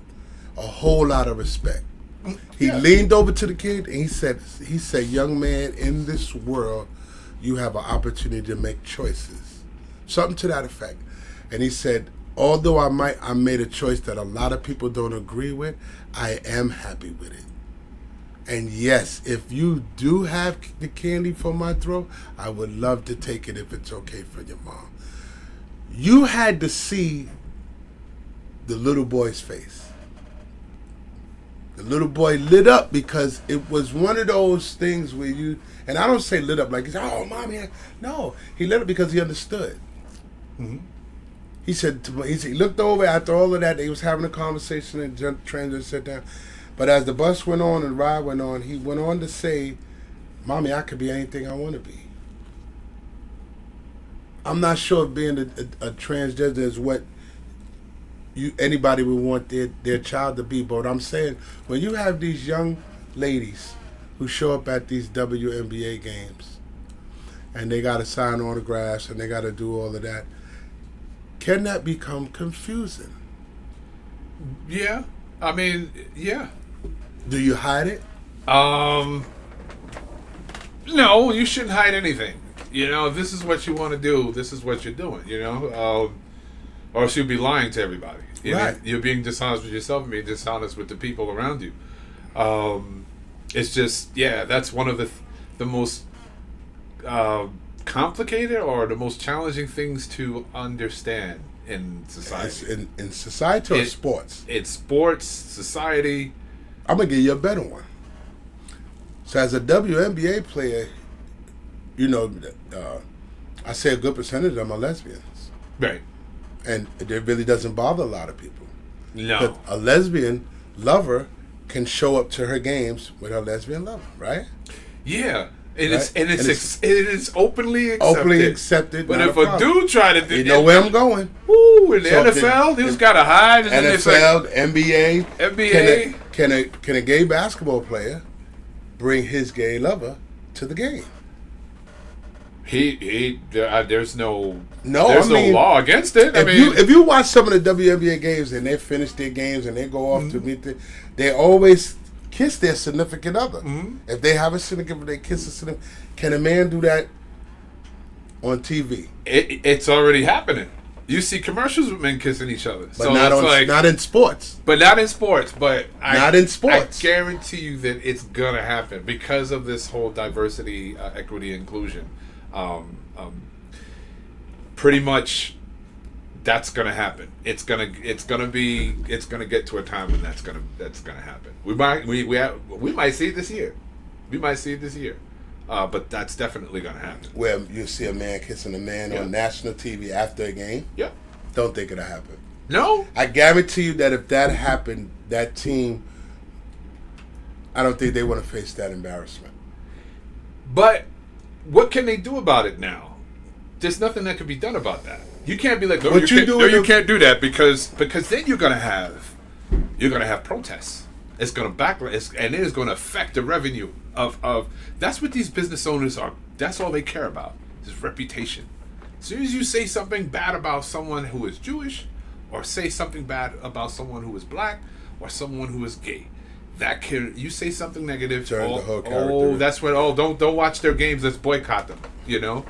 [SPEAKER 2] a whole lot of respect He leaned over to the kid and he said, young man, in this world, you have an opportunity to make choices. Something to that effect. And he said, although I made a choice that a lot of people don't agree with, I am happy with it. And yes, if you do have the candy for my throat, I would love to take it if it's okay for your mom. You had to see the little boy's face. The little boy lit up because it was one of those things where you, and I don't say lit up like, oh, mommy. No, he lit up because he understood. Mm-hmm. He looked over after all of that. They was having a conversation and Trans sat down. But as the bus went on and the ride went on, he went on to say, Mommy, I could be anything I want to be. I'm not sure if being a transgender is what anybody would want their child to be. But what I'm saying, when you have these young ladies who show up at these WNBA games and they got to sign autographs and they got to do all of that, can that become confusing?
[SPEAKER 1] Yeah. I mean, yeah.
[SPEAKER 2] Do you hide it?
[SPEAKER 1] No, you shouldn't hide anything. You know, if this is what you want to do, this is what you're doing, you know? Or else you'll be lying to everybody.
[SPEAKER 2] Right.
[SPEAKER 1] You're being dishonest with yourself and being dishonest with the people around you. It's just, yeah, that's one of the most complicated or the most challenging things to understand in society.
[SPEAKER 2] In society or sports?
[SPEAKER 1] It's sports, society.
[SPEAKER 2] I'm going to give you a better one. So as a WNBA player, you know, I say a good percentage of them are lesbians.
[SPEAKER 1] Right.
[SPEAKER 2] And it really doesn't bother a lot of people.
[SPEAKER 1] No.
[SPEAKER 2] But a lesbian lover can show up to her games with her lesbian lover, right?
[SPEAKER 1] Yeah. It
[SPEAKER 2] right?
[SPEAKER 1] is openly accepted.
[SPEAKER 2] Openly accepted.
[SPEAKER 1] But if a dude tried to do
[SPEAKER 2] you know where I'm going.
[SPEAKER 1] Woo, in the NFL, he's got to hide.
[SPEAKER 2] NFL, NBA.
[SPEAKER 1] NBA.
[SPEAKER 2] Can a gay basketball player bring his gay lover to the game?
[SPEAKER 1] There's no law against it.
[SPEAKER 2] If you watch some of the WNBA games and they finish their games and they go off to meet they always kiss their significant other. Mm-hmm. If they have a significant, they kiss a significant. Can a man do that on TV?
[SPEAKER 1] It's already happening. You see commercials with men kissing each other,
[SPEAKER 2] but so not in sports.
[SPEAKER 1] But not in sports. But
[SPEAKER 2] not in sports.
[SPEAKER 1] I guarantee you that it's gonna happen because of this whole diversity, equity, inclusion. Pretty much, that's gonna happen. It's gonna get to a time when that's gonna happen. We might see it this year. But that's definitely gonna happen.
[SPEAKER 2] Where you see a man kissing a man on national TV after a game.
[SPEAKER 1] Yeah.
[SPEAKER 2] Don't think it'll happen.
[SPEAKER 1] No.
[SPEAKER 2] I guarantee you that if that happened, that team, I don't think they want to face that embarrassment.
[SPEAKER 1] But what can they do about it now? There's nothing that can be done about that. You can't be like, you can't do that because then you're gonna have protests. It's gonna backlash, and it is gonna affect the revenue of. That's what these business owners are. That's all they care about is reputation. As soon as you say something bad about someone who is Jewish, or say something bad about someone who is black, or someone who is gay, you say something negative. That's what. Don't watch their games. Let's boycott them. You know,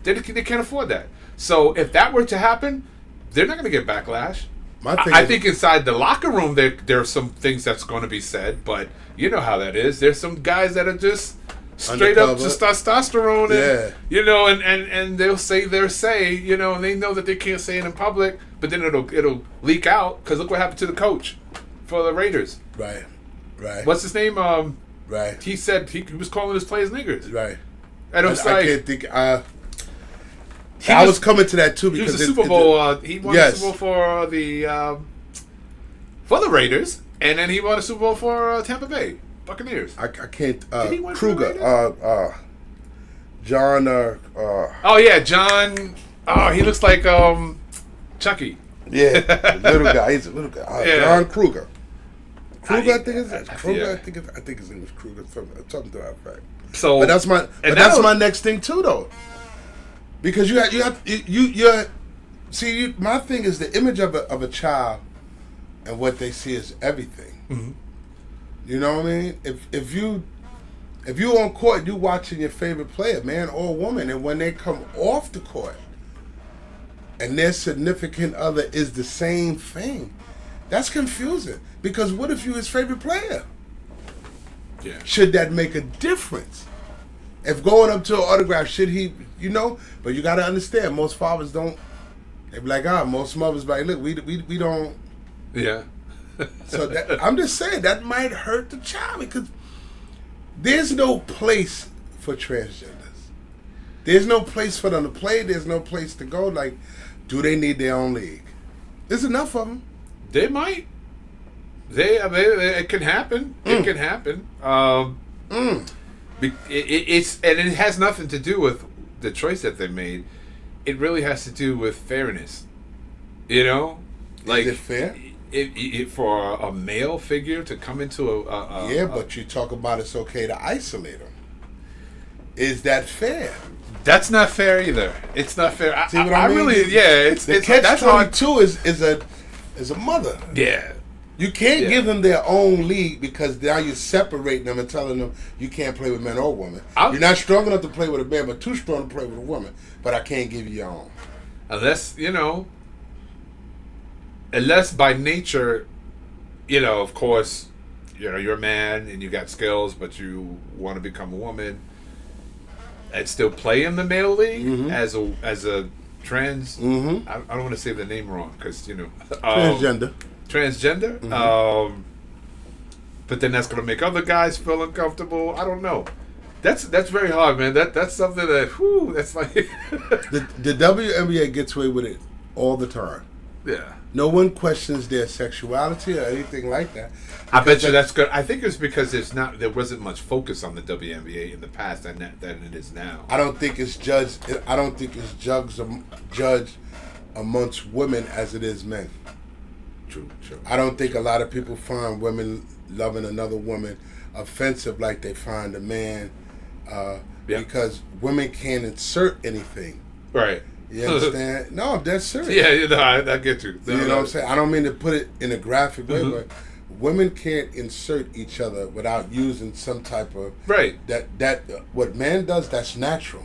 [SPEAKER 1] they can't afford that. So if that were to happen, they're not going to get backlash. I think inside the locker room there are some things that's going to be said, but you know how that is. There's some guys that are just straight up just testosterone, and you know, and they'll say their say, you know, and they know that they can't say it in public, but then it'll leak out because look what happened to the coach for the Raiders.
[SPEAKER 2] Right.
[SPEAKER 1] What's his name?
[SPEAKER 2] Right.
[SPEAKER 1] He said he was calling his players niggers.
[SPEAKER 2] Right.
[SPEAKER 1] And it was
[SPEAKER 2] I can't think. I was coming to that too because
[SPEAKER 1] he was a Super Bowl. He won the Super Bowl for the Raiders, and then he won a Super Bowl for Tampa Bay Buccaneers.
[SPEAKER 2] I can't. Kruger. John.
[SPEAKER 1] John. Oh, he looks like Chucky.
[SPEAKER 2] Yeah, little guy. He's a little guy. John Kruger. I think his name was Kruger. Something to that effect. So, but that's my next thing too, though, because my thing is the image of a child, and what they see is everything. Mm-hmm. You know what I mean? If you on court, you watching your favorite player, man or woman, and when they come off the court, and their significant other is the same thing, that's confusing. Because what if you his favorite player?
[SPEAKER 1] Yeah.
[SPEAKER 2] Should that make a difference? If going up to an autograph, should he? You know, but you got to understand, most fathers don't. They be like, most mothers be like, look, we don't.
[SPEAKER 1] Yeah.
[SPEAKER 2] So I'm just saying that might hurt the child because there's no place for transgenders. There's no place for them to play. There's no place to go. Like, do they need their own league? There's enough of them.
[SPEAKER 1] They might. It can happen. It can happen. It's and it has nothing to do with the choice that they made. It really has to do with fairness. You know, like
[SPEAKER 2] is it fair?
[SPEAKER 1] For a male figure to come into
[SPEAKER 2] but you talk about it's okay to isolate them. Is that fair?
[SPEAKER 1] That's not fair either. It's not fair.
[SPEAKER 2] See what I mean?
[SPEAKER 1] Really, yeah.
[SPEAKER 2] The catch-22 is a mother.
[SPEAKER 1] Yeah.
[SPEAKER 2] You can't give them their own league because now you're separating them and telling them you can't play with men or women. You're not strong enough to play with a man, but too strong to play with a woman. But I can't give you your own.
[SPEAKER 1] Unless by nature, of course, you're a man and you got skills, but you want to become a woman and still play in the male league as a trans. I don't want to say the name wrong because
[SPEAKER 2] transgender.
[SPEAKER 1] But then that's going to make other guys feel uncomfortable. I don't know. That's very hard, man. That's something that that's like
[SPEAKER 2] the WNBA gets away with it all the time.
[SPEAKER 1] Yeah.
[SPEAKER 2] No one questions their sexuality or anything like that.
[SPEAKER 1] I bet you that's good. I think it's because there wasn't much focus on the WNBA in the past than it is now.
[SPEAKER 2] I don't think it's judged amongst women as it is men.
[SPEAKER 1] True.
[SPEAKER 2] I don't think a lot of people find women loving another woman offensive like they find a man because women can't insert anything.
[SPEAKER 1] Right.
[SPEAKER 2] You understand? No, I'm dead serious.
[SPEAKER 1] Yeah, I get you.
[SPEAKER 2] You know what I'm saying? I don't mean to put it in a graphic way, but women can't insert each other without using some type of that what man does, that's natural.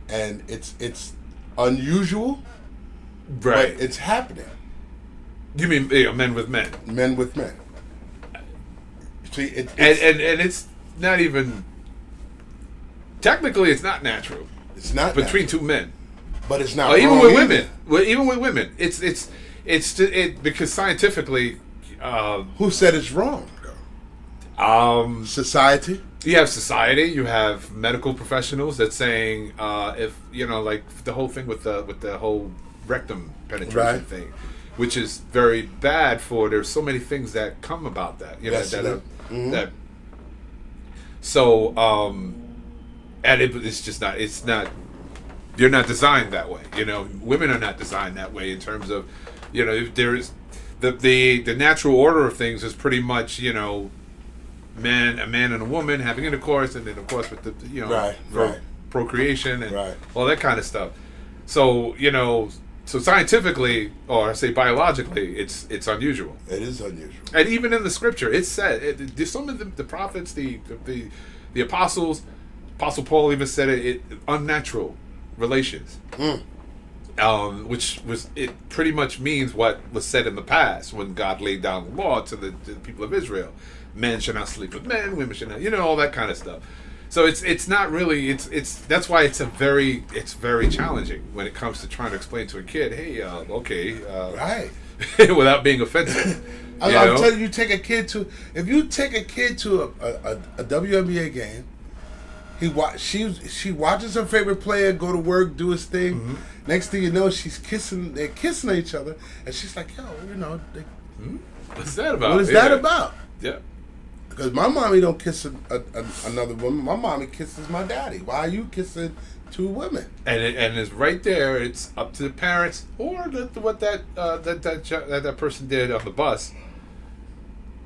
[SPEAKER 2] And it's unusual.
[SPEAKER 1] Right.
[SPEAKER 2] But it's happening.
[SPEAKER 1] You mean men with men?
[SPEAKER 2] Men with men. See, and
[SPEAKER 1] it's not even technically it's not natural.
[SPEAKER 2] It's not
[SPEAKER 1] between
[SPEAKER 2] natural.
[SPEAKER 1] two men.
[SPEAKER 2] But it's not
[SPEAKER 1] even
[SPEAKER 2] wrong
[SPEAKER 1] with
[SPEAKER 2] either.
[SPEAKER 1] women. Well, even with women, it's because scientifically,
[SPEAKER 2] who said it's wrong? Society.
[SPEAKER 1] You have society. You have medical professionals that's saying if like the whole thing with the whole rectum penetration thing, which is very bad for. There's so many things that come about that. That. So and it's just not. It's not. You're not designed that way. Women are not designed that way in terms of, if there is the natural order of things is pretty much, a man and a woman having intercourse, and then of course with the procreation and all that kind of stuff. So so scientifically, or I say biologically, it's unusual.
[SPEAKER 2] It is unusual.
[SPEAKER 1] And even in the scripture, it's said. Some of the prophets, the apostles, Apostle Paul even said it unnatural relations, which was it pretty much means what was said in the past when God laid down the law to the people of Israel. Men should not sleep with men, women should not, all that kind of stuff. So it's not really it's that's why it's very challenging when it comes to trying to explain to a kid, hey, without being offensive.
[SPEAKER 2] I'm telling you, if you take a kid to a WNBA game. She watches her favorite player go to work, do his thing. Next thing you know, they're kissing each other, and she's like, "Yo,
[SPEAKER 1] what's that about?
[SPEAKER 2] What is that about?"
[SPEAKER 1] Yeah,
[SPEAKER 2] because my mommy don't kiss another woman. My mommy kisses my daddy. Why are you kissing two women?
[SPEAKER 1] And it's right there. It's up to the parents or what that person did on the bus.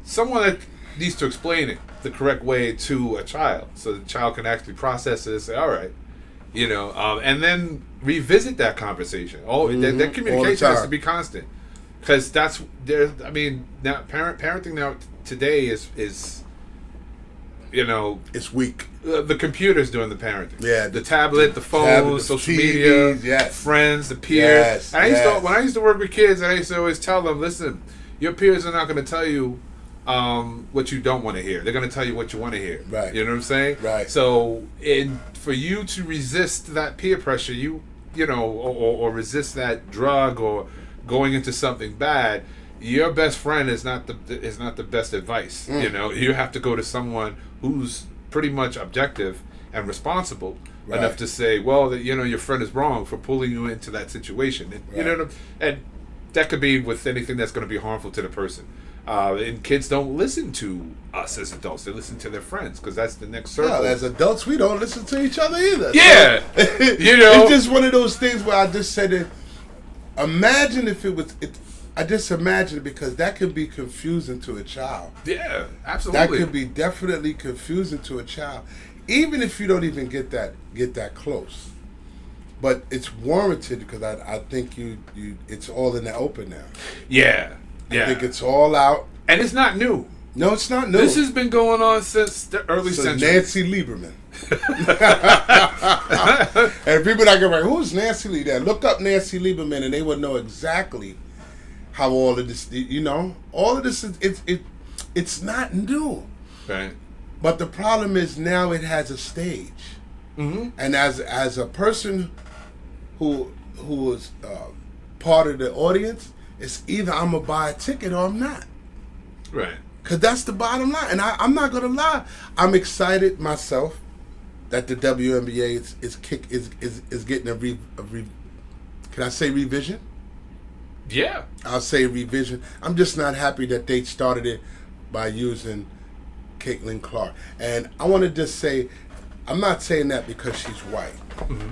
[SPEAKER 1] Someone that needs to explain it the correct way to a child, so the child can actually process it and say, all right, and then revisit that conversation. That communication has to be constant, because that's there. I mean, now parenting now today is
[SPEAKER 2] it's weak.
[SPEAKER 1] The computer's doing the parenting.
[SPEAKER 2] Yeah,
[SPEAKER 1] the tablet, the phone, social media,
[SPEAKER 2] yes.
[SPEAKER 1] friends, the peers.
[SPEAKER 2] Yes,
[SPEAKER 1] and when I used to work with kids, I used to always tell them, listen, your peers are not going to tell you what you don't want to hear. They're going to tell you what you want to hear.
[SPEAKER 2] Right.
[SPEAKER 1] You know what I'm saying?
[SPEAKER 2] Right.
[SPEAKER 1] So, for you to resist that peer pressure, or resist that drug or going into something bad, your best friend is not the best advice. You have to go to someone who's pretty much objective and responsible enough to say, well, your friend is wrong for pulling you into that situation. And, and that could be with anything that's going to be harmful to the person. And kids don't listen to us as adults; they listen to their friends because that's the next circle.
[SPEAKER 2] Well, as adults, we don't listen to each other either.
[SPEAKER 1] Yeah,
[SPEAKER 2] so, it's just one of those things where I just said it. Imagine if it was. I just imagine it because that could be confusing to a child.
[SPEAKER 1] Yeah, absolutely.
[SPEAKER 2] That could be definitely confusing to a child, even if you don't even get that close. But it's warranted because I think it's all in the open now.
[SPEAKER 1] Yeah.
[SPEAKER 2] I think it's all out.
[SPEAKER 1] And it's not new.
[SPEAKER 2] No, it's not new.
[SPEAKER 1] This has been going on since the early century.
[SPEAKER 2] Nancy Lieberman. And people that go, who's Nancy Lieberman? Look up Nancy Lieberman and they will know exactly how all of this, all of this it's not new.
[SPEAKER 1] Right.
[SPEAKER 2] But the problem is now it has a stage.
[SPEAKER 1] Mm-hmm.
[SPEAKER 2] And as a person who is part of the audience, it's either I'm going to buy a ticket or I'm not.
[SPEAKER 1] Right.
[SPEAKER 2] Because that's the bottom line. And I'm not going to lie. I'm excited myself that the WNBA is getting can I say revision?
[SPEAKER 1] Yeah.
[SPEAKER 2] I'll say revision. I'm just not happy that they started it by using Caitlin Clark. And I want to just say, I'm not saying that because she's white.
[SPEAKER 1] Mm-hmm.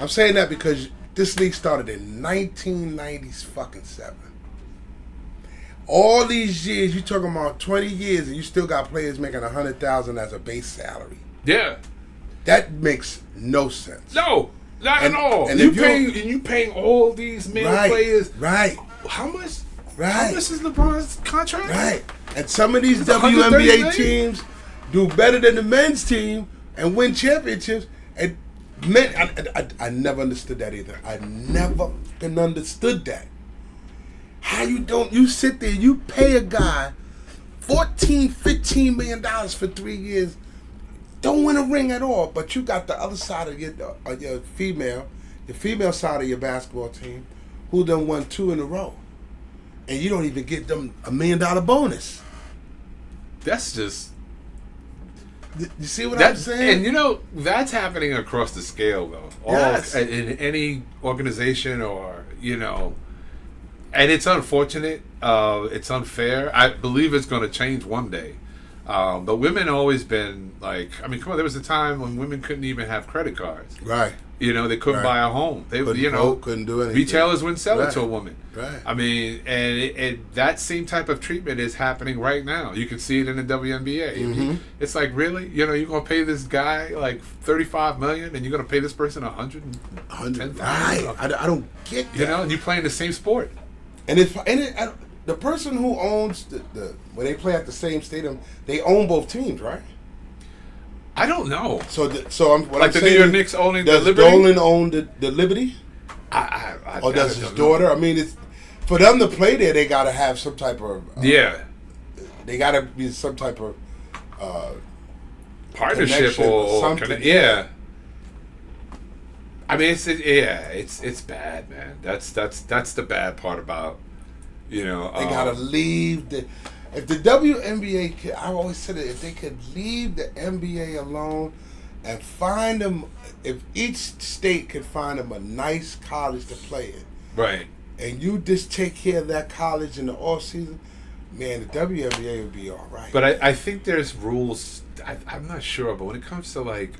[SPEAKER 2] I'm saying that because this league started in 1997. All these years, you're talking about 20 years, and you still got players making $100,000 as a base salary.
[SPEAKER 1] Yeah.
[SPEAKER 2] That makes no sense.
[SPEAKER 1] No, not at all. And you paying all these male players.
[SPEAKER 2] Right.
[SPEAKER 1] How much?
[SPEAKER 2] Right.
[SPEAKER 1] How much is LeBron's contract?
[SPEAKER 2] Right. And some of these WNBA teams do better than the men's team and win championships. And men, I never understood that either. I never understood that. How you sit there, you pay a guy $14-15 million for 3 years, don't win a ring at all, but you got the other side of your female side of your basketball team who done won 2 in a row. And you don't even get them $1 million bonus.
[SPEAKER 1] That's just...
[SPEAKER 2] You see what I'm saying?
[SPEAKER 1] And that's happening across the scale, though.
[SPEAKER 2] Yes.
[SPEAKER 1] In any organization or, and it's unfortunate. It's unfair. I believe it's going to change one day. But women have always been come on, there was a time when women couldn't even have credit cards.
[SPEAKER 2] Right.
[SPEAKER 1] They couldn't buy a home. They
[SPEAKER 2] couldn't do anything.
[SPEAKER 1] Retailers wouldn't sell it to a woman.
[SPEAKER 2] Right.
[SPEAKER 1] And that same type of treatment is happening right now. You can see it in the WNBA.
[SPEAKER 2] Mm-hmm.
[SPEAKER 1] It's like, really? You're going to pay this guy like $35 million and you're going to pay this person $110,000?
[SPEAKER 2] Right. I don't get that.
[SPEAKER 1] And you're playing the same sport.
[SPEAKER 2] And the person who owns the when they play at the same stadium, they own both teams, right?
[SPEAKER 1] I don't know.
[SPEAKER 2] So I'm
[SPEAKER 1] the New York Knicks owning the Liberty.
[SPEAKER 2] Does Dolan own the Liberty? Or does his daughter? Know. I mean, it's for them to play there. They got to have some type of They got to be some type of
[SPEAKER 1] partnership or
[SPEAKER 2] something.
[SPEAKER 1] Yeah. I mean, it's bad, man. That's the bad part about they
[SPEAKER 2] gotta leave if the WNBA I always said it, if they could leave the NBA alone and find them, if each state could find them a nice college to play in,
[SPEAKER 1] right,
[SPEAKER 2] and you just take care of that college in the off season, man, the WNBA would be all right.
[SPEAKER 1] But I think there's rules. I'm not sure, but when it comes to like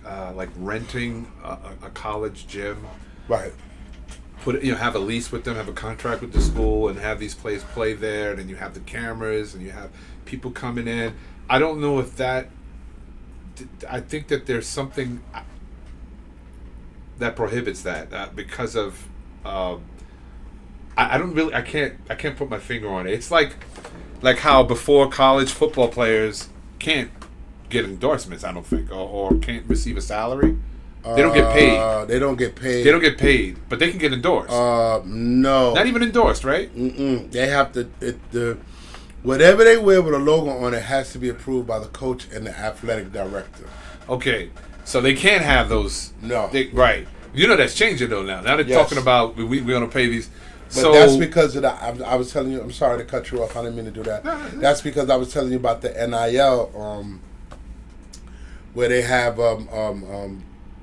[SPEAKER 1] renting a college gym,
[SPEAKER 2] right.
[SPEAKER 1] Have a lease with them, have a contract with the school, and have these players play there. And then you have the cameras, and you have people coming in. I don't know if that. I think that there's something that prohibits that because of. I don't really. I can't put my finger on it. It's like like how before college football players can't get endorsements, I don't think, or can't receive a salary. They don't get paid.
[SPEAKER 2] They don't get paid.
[SPEAKER 1] They don't get paid, but they can get endorsed.
[SPEAKER 2] No.
[SPEAKER 1] Not even endorsed, right?
[SPEAKER 2] They have to. Whatever they wear with a logo on it has to be approved by the coach and the athletic director.
[SPEAKER 1] Okay, so they can't have those.
[SPEAKER 2] No.
[SPEAKER 1] Right. You know that's changing though now. Now they're talking about we're going to pay these.
[SPEAKER 2] But
[SPEAKER 1] so
[SPEAKER 2] that's because of I was telling you. I'm sorry to cut you off. I didn't mean to do that.
[SPEAKER 1] No.
[SPEAKER 2] That's because I was telling you about the NIL, where they have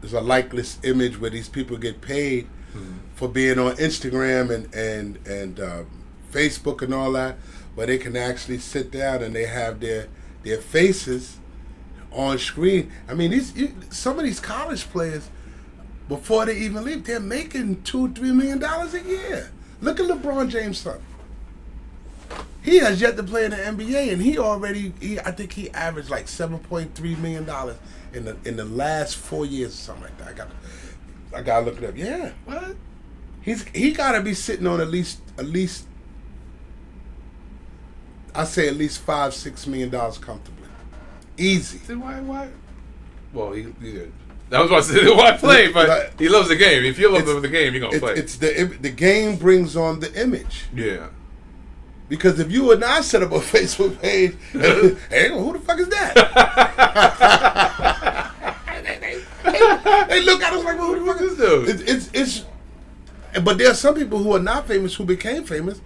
[SPEAKER 2] there's a likeless image where these people get paid for being on Instagram and Facebook and all that, where they can actually sit down and they have their faces on screen. I mean, some of these college players, before they even leave, they're making $2-3 million a year. Look at LeBron James' son. He has yet to play in the NBA, and I think he averaged like $7.3 million in the last 4 years or something like that. I gotta look it up. Yeah,
[SPEAKER 1] what?
[SPEAKER 2] He gotta be sitting on at least I say at least $5-6 million comfortably, easy.
[SPEAKER 1] Then why? Well, he did. I was about to say why play, but he loves the game. If you love the game, you're gonna play.
[SPEAKER 2] It's the game brings on the image.
[SPEAKER 1] Yeah.
[SPEAKER 2] Because if you and I set up a Facebook page, hey, who the fuck is that? they look at us like, well, who the fuck is this dude? It's but there are some people who are not famous who became famous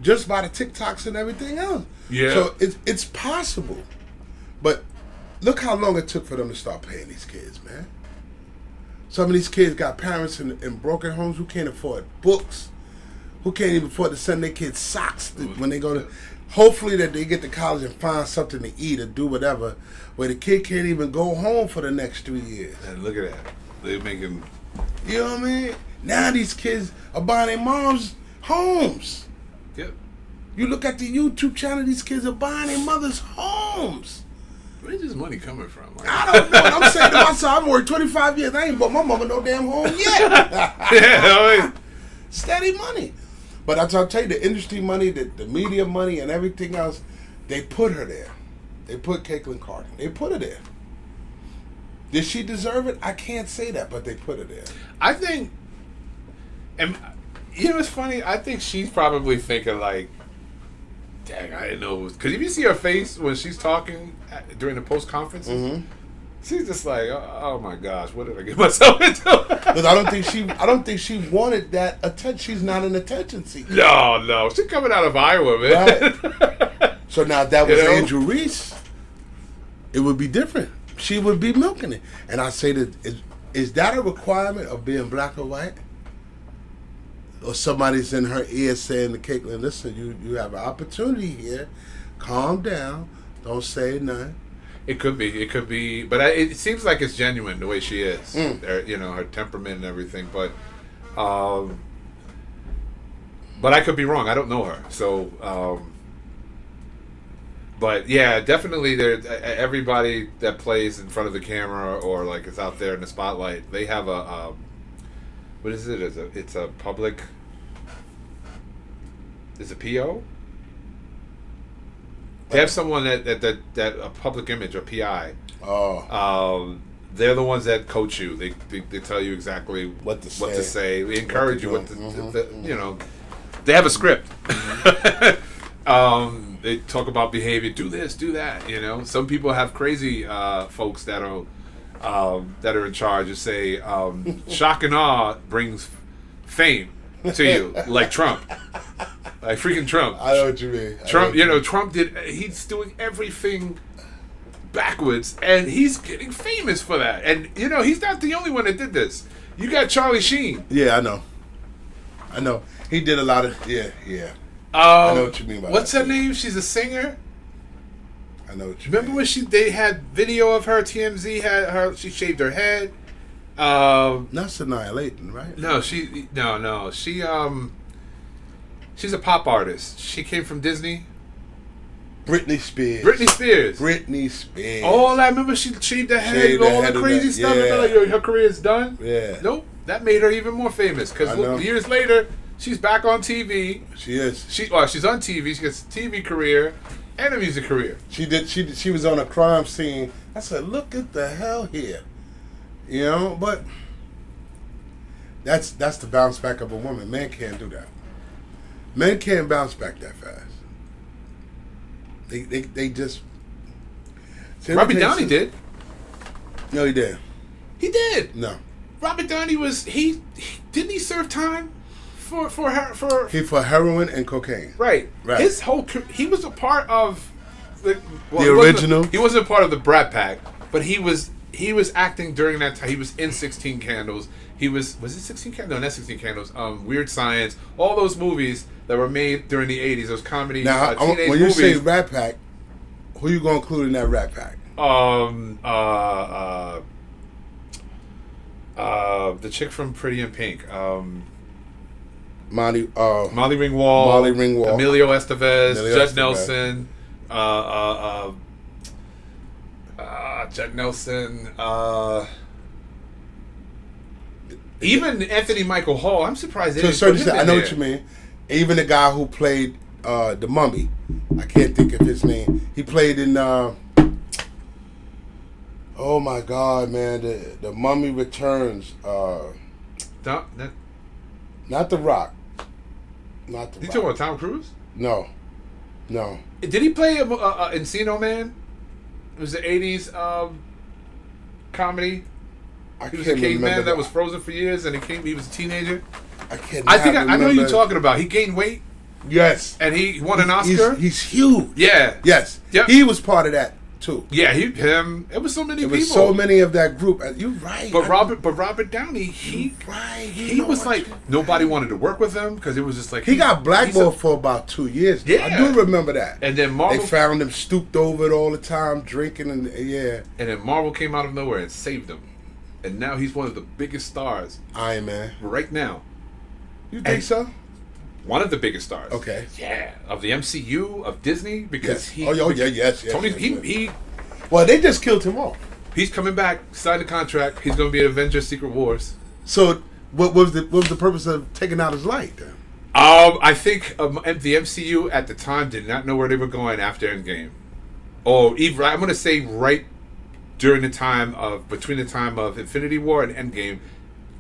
[SPEAKER 2] just by the TikToks and everything else.
[SPEAKER 1] Yeah.
[SPEAKER 2] So it's possible. But look how long it took for them to start paying these kids, man. Some of these kids got parents in broken homes who can't afford books, who can't even afford to send their kids socks when they go to. Hopefully that they get to college and find something to eat or do whatever, where the kid can't even go home for the next 3 years.
[SPEAKER 1] And look at that. They're making.
[SPEAKER 2] You know what I mean? Now these kids are buying their moms homes.
[SPEAKER 1] Yep.
[SPEAKER 2] You look at the YouTube channel, these kids are buying their mothers homes.
[SPEAKER 1] Where's this money coming from?
[SPEAKER 2] I don't know. I'm saying to myself, I've worked 25 years. I ain't bought my mama no damn home yet.
[SPEAKER 1] Yeah,
[SPEAKER 2] steady money. But I'll tell you, the industry money, the media money, and everything else, they put her there. They put Caitlin Carter. They put her there. Did she deserve it? I can't say that, but they put her there.
[SPEAKER 1] I think, and you know what's funny? I think she's probably thinking like, dang, I didn't know. Because if you see her face when she's talking during the post conferences, she's just like, oh my gosh, what did I get myself into?
[SPEAKER 2] Because I don't think she wanted that attention. She's not an attention seeker.
[SPEAKER 1] No, she's coming out of Iowa, man.
[SPEAKER 2] Right. So now if that was Angel Reese, it would be different. She would be milking it. And I say that is that a requirement of being black or white? Or somebody's in her ear saying to Caitlin, listen, you have an opportunity here. Calm down. Don't say nothing.
[SPEAKER 1] It could be, but it seems like it's genuine the way she is. Her temperament and everything. But I could be wrong. I don't know her, so. But yeah, definitely. Everybody that plays in front of the camera or like is out there in the spotlight, they have a. What is it? It's a public. Is it PO? They have someone that a public image or PI.
[SPEAKER 2] Oh.
[SPEAKER 1] They're the ones that coach you. They tell you exactly what to say. They encourage you They have a script. They talk about behavior. Do this, do that. Some people have crazy folks that are in charge and say shock and awe brings fame to you, like Trump. Like freaking Trump.
[SPEAKER 2] I know what you mean.
[SPEAKER 1] Trump, Trump he's doing everything backwards, and he's getting famous for that. And, he's not the only one that did this. You got Charlie Sheen.
[SPEAKER 2] Yeah, I know. He did a lot of, yeah. I know what you mean by
[SPEAKER 1] what's her name? She's a singer.
[SPEAKER 2] I know what you
[SPEAKER 1] Remember
[SPEAKER 2] mean.
[SPEAKER 1] when they had video of her, TMZ had her, she shaved her head.
[SPEAKER 2] Not Sanaa Lathan, right?
[SPEAKER 1] No, she's a pop artist. She came from Disney.
[SPEAKER 2] Britney Spears.
[SPEAKER 1] Oh, I remember she shaved her head, all the crazy stuff. Yeah. And like, her career is done.
[SPEAKER 2] Yeah.
[SPEAKER 1] Nope. That made her even more famous because years later, She's back on TV.
[SPEAKER 2] She is.
[SPEAKER 1] She's on TV. She gets a TV career and a music career.
[SPEAKER 2] She was on a crime scene. I said, look at the hell here. You know, but that's the bounce back of a woman. Men can't do that. Men can't bounce back that fast. They just.
[SPEAKER 1] Robert Downey did.
[SPEAKER 2] No, he didn't.
[SPEAKER 1] He did.
[SPEAKER 2] No.
[SPEAKER 1] Robert Downey was didn't he serve time for
[SPEAKER 2] heroin and cocaine.
[SPEAKER 1] Right. His whole he was a part of the
[SPEAKER 2] original.
[SPEAKER 1] He wasn't a part of the Brat Pack, but he was acting during that time. He was in 16 Candles. Was it 16 Candles? No, not 16 Candles. Weird Science. All those movies that were made during the 80s. Those comedy
[SPEAKER 2] now,
[SPEAKER 1] teenage
[SPEAKER 2] when you
[SPEAKER 1] movies.
[SPEAKER 2] say Rat Pack, who you gonna include in that Rat Pack?
[SPEAKER 1] The chick from Pretty in Pink.
[SPEAKER 2] Molly
[SPEAKER 1] Ringwald. Emilio Estevez. Judd Nelson. Judd Nelson. Even Anthony Michael Hall. I'm surprised they didn't put him in
[SPEAKER 2] I know
[SPEAKER 1] there.
[SPEAKER 2] what you mean. Even the guy who played the Mummy. I can't think of his name. He played in. Oh my God, man! The Mummy Returns.
[SPEAKER 1] Not
[SPEAKER 2] The Rock.
[SPEAKER 1] You talking about Tom Cruise?
[SPEAKER 2] No.
[SPEAKER 1] Did he play Encino Man? It was the 80s comedy. He was a caveman that was frozen for years, and he was a teenager. I know who you're talking about. He gained weight.
[SPEAKER 2] Yes.
[SPEAKER 1] And he won an Oscar.
[SPEAKER 2] He's huge.
[SPEAKER 1] Yeah.
[SPEAKER 2] Yes.
[SPEAKER 1] Yep.
[SPEAKER 2] He was part of that too.
[SPEAKER 1] Yeah, him. It was so many people.
[SPEAKER 2] It was so many of that group. You're right.
[SPEAKER 1] But Robert Downey, he was like nobody wanted to work with him because it was just like
[SPEAKER 2] he got blackballed for about 2 years.
[SPEAKER 1] Yeah,
[SPEAKER 2] I do remember that.
[SPEAKER 1] And then Marvel,
[SPEAKER 2] they found him stooped over it all the time, drinking and yeah.
[SPEAKER 1] And then Marvel came out of nowhere and saved him, and now he's one of the biggest stars.
[SPEAKER 2] Iron Man.
[SPEAKER 1] Right now.
[SPEAKER 2] You think so?
[SPEAKER 1] One of the biggest stars.
[SPEAKER 2] Okay.
[SPEAKER 1] Yeah, of the MCU, of Disney, because
[SPEAKER 2] yes.
[SPEAKER 1] Tony,
[SPEAKER 2] yes.
[SPEAKER 1] he.
[SPEAKER 2] Well, they just killed him off.
[SPEAKER 1] He's coming back, signed a contract. He's going to be an Avengers: Secret Wars.
[SPEAKER 2] So, what was the purpose of taking out his light then?
[SPEAKER 1] I think the MCU at the time did not know where they were going after Endgame. I'm going to say right between the time of Infinity War and Endgame,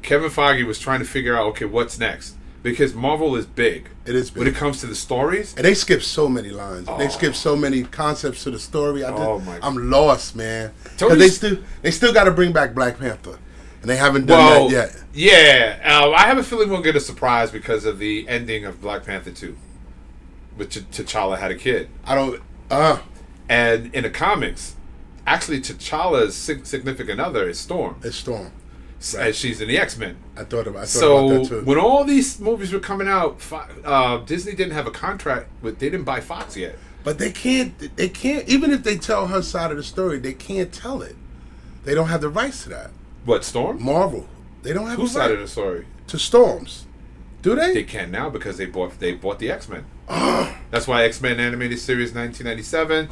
[SPEAKER 1] Kevin Feige was trying to figure out, okay, what's next? Because Marvel is big.
[SPEAKER 2] It is big.
[SPEAKER 1] When it comes to the stories.
[SPEAKER 2] And they skip so many lines. They skip so many concepts to the story. I'm lost, man. Because they still got to bring back Black Panther. And they haven't done that yet.
[SPEAKER 1] Yeah. I have a feeling we'll get a surprise because of the ending of Black Panther 2. Which T'Challa had a kid. And in the comics, actually T'Challa's significant other is Storm.
[SPEAKER 2] It's Storm.
[SPEAKER 1] Right. And she's in the X-Men.
[SPEAKER 2] I thought about that too.
[SPEAKER 1] When all these movies were coming out, Disney didn't have a contract with. They didn't buy Fox yet.
[SPEAKER 2] But they can't. Even if they tell her side of the story, they can't tell it. They don't have the rights to that.
[SPEAKER 1] What, Storm?
[SPEAKER 2] Marvel. They don't have
[SPEAKER 1] whose side of the story?
[SPEAKER 2] To Storm's. Do they?
[SPEAKER 1] They can now because they bought the X-Men. That's why X-Men animated series 1997.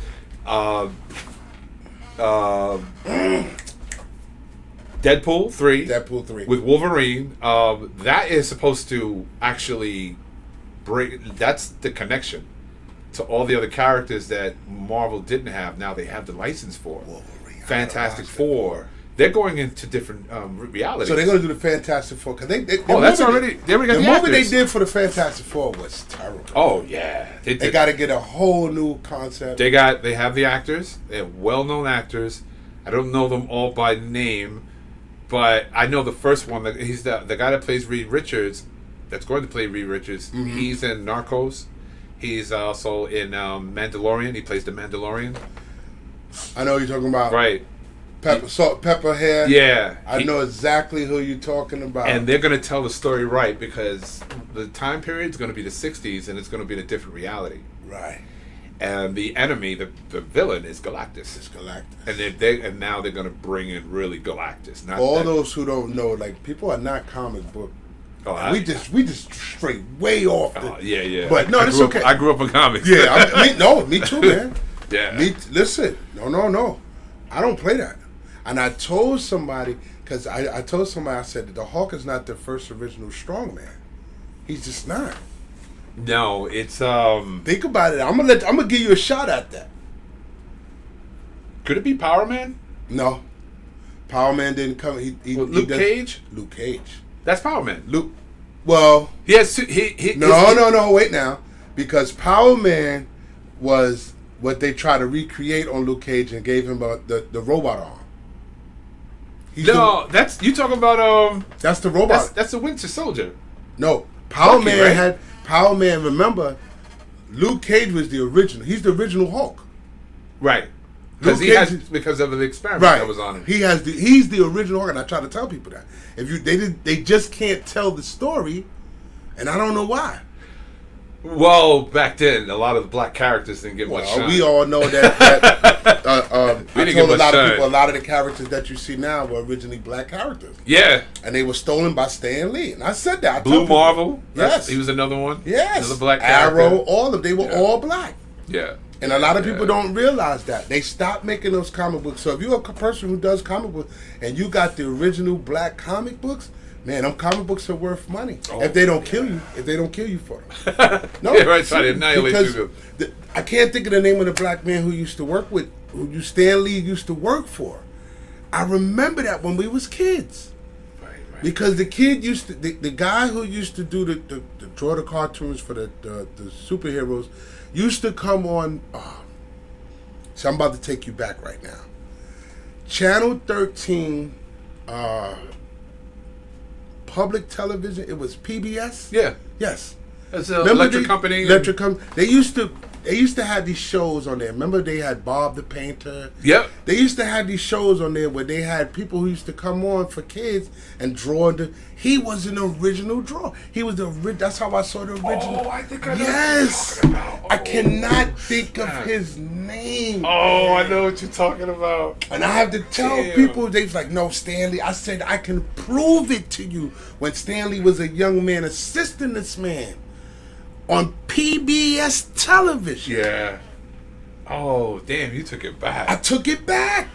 [SPEAKER 1] Deadpool 3 with Wolverine. That is supposed to actually that's the connection to all the other characters that Marvel didn't have. Now they have the license for.
[SPEAKER 2] Wolverine,
[SPEAKER 1] Fantastic Four. They're going into different realities.
[SPEAKER 2] So they're going to do the Fantastic Four because they
[SPEAKER 1] already got the
[SPEAKER 2] movie
[SPEAKER 1] actors.
[SPEAKER 2] They did for the Fantastic Four was terrible.
[SPEAKER 1] Oh yeah,
[SPEAKER 2] they got to get a whole new concept.
[SPEAKER 1] They have the actors. They have well-known actors. I don't know them all by name, but I know the first one. He's the guy that plays Reed Richards. That's going to play Reed Richards. Mm-hmm. He's in Narcos. He's also in Mandalorian. He plays the Mandalorian.
[SPEAKER 2] I know what you're talking about.
[SPEAKER 1] Right.
[SPEAKER 2] Pepper hair.
[SPEAKER 1] Yeah.
[SPEAKER 2] I know exactly who you're talking about.
[SPEAKER 1] And they're going to tell the story right because the time period is going to be the 60s and it's going to be in a different reality.
[SPEAKER 2] Right.
[SPEAKER 1] And the enemy, the villain, is Galactus.
[SPEAKER 2] It's Galactus.
[SPEAKER 1] And now they're going to bring in really Galactus. Not
[SPEAKER 2] all those who don't know, like, people are not comic book. We just straight way off.
[SPEAKER 1] Yeah.
[SPEAKER 2] But no, it's okay.
[SPEAKER 1] I grew up in comics.
[SPEAKER 2] Yeah, me too, man.
[SPEAKER 1] Yeah.
[SPEAKER 2] Listen, no. I don't play that. And I told somebody, because I told somebody, I said, the Hulk is not the first original strongman. He's just not.
[SPEAKER 1] No, it's
[SPEAKER 2] Think about it. I'm gonna give you a shot at that.
[SPEAKER 1] Could it be Power Man?
[SPEAKER 2] No, Power Man didn't come.
[SPEAKER 1] Luke Cage.
[SPEAKER 2] Luke Cage.
[SPEAKER 1] That's Power Man.
[SPEAKER 2] Luke. Well,
[SPEAKER 1] he has he.
[SPEAKER 2] No. Wait now, because Power Man was what they tried to recreate on Luke Cage and gave him the robot arm.
[SPEAKER 1] That's you talking about
[SPEAKER 2] That's the robot.
[SPEAKER 1] That's the Winter Soldier.
[SPEAKER 2] No, Power
[SPEAKER 1] Bucky,
[SPEAKER 2] Man
[SPEAKER 1] right?
[SPEAKER 2] had Power Man. Remember, Luke Cage was the original. He's the original Hulk.
[SPEAKER 1] Right. Because of the experiment that was on him.
[SPEAKER 2] He's the original Hulk, and I try to tell people that. They just can't tell the story, and I don't know why.
[SPEAKER 1] Well, back then, a lot of the black characters didn't get much shine.
[SPEAKER 2] We all know that. I told a lot of people, a lot of the characters that you see now were originally black characters.
[SPEAKER 1] Yeah.
[SPEAKER 2] And they were stolen by Stan Lee. And I said that.
[SPEAKER 1] Blue Marvel.
[SPEAKER 2] Yes.
[SPEAKER 1] He was another one.
[SPEAKER 2] Yes.
[SPEAKER 1] Another black
[SPEAKER 2] Arrow,
[SPEAKER 1] character.
[SPEAKER 2] all of them. They were all black.
[SPEAKER 1] Yeah.
[SPEAKER 2] And a lot of people don't realize that. They stopped making those comic books. So if you're a person who does comic books and you got the original black comic books, man, them comic books are worth money. If they don't kill you. If they don't kill you for them. No.
[SPEAKER 1] Yeah, right. Try to annihilate people.
[SPEAKER 2] I can't think of the name of the black man who used to work with, who Stan Lee used to work for. I remember that when we was kids.
[SPEAKER 1] Right.
[SPEAKER 2] Because the kid used to, the guy who used to do the draw the cartoons for the superheroes used to come on, so I'm about to take you back right now. Channel 13, public television, it was PBS?
[SPEAKER 1] Yeah.
[SPEAKER 2] Yes.
[SPEAKER 1] It's an electric company.
[SPEAKER 2] They used to have these shows on there. Remember they had Bob the Painter?
[SPEAKER 1] Yep.
[SPEAKER 2] They used to have these shows on there where they had people who used to come on for kids and draw. He was an original drawer. He was that's how I saw the original.
[SPEAKER 1] Oh, I think I know
[SPEAKER 2] yes.
[SPEAKER 1] what you're talking about.
[SPEAKER 2] I cannot think of his name.
[SPEAKER 1] Oh, I know what you're talking about.
[SPEAKER 2] And I have to tell people, they was like, no, Stanley. I said, I can prove it to you. When Stanley was a young man assisting this man on PBS television.
[SPEAKER 1] Yeah. Oh, damn, you took it back.
[SPEAKER 2] I took it back.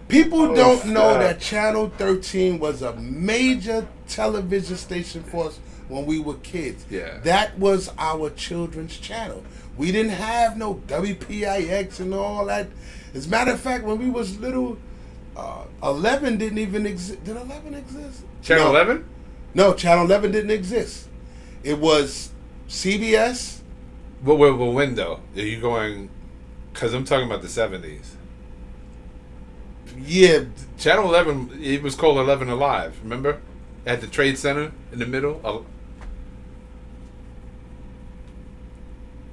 [SPEAKER 2] People don't know that Channel 13 was a major television station for us when we were kids.
[SPEAKER 1] Yeah.
[SPEAKER 2] That was our children's channel. We didn't have no WPIX and all that. As a matter of fact, when we was little, 11 didn't even exist. Did 11 exist?
[SPEAKER 1] Channel 11?
[SPEAKER 2] No, Channel 11 didn't exist. It was CBS.
[SPEAKER 1] But when though? Are you going? Because I'm talking about the 70s.
[SPEAKER 2] Yeah.
[SPEAKER 1] Channel 11, it was called 11 Alive. Remember? At the Trade Center in the middle.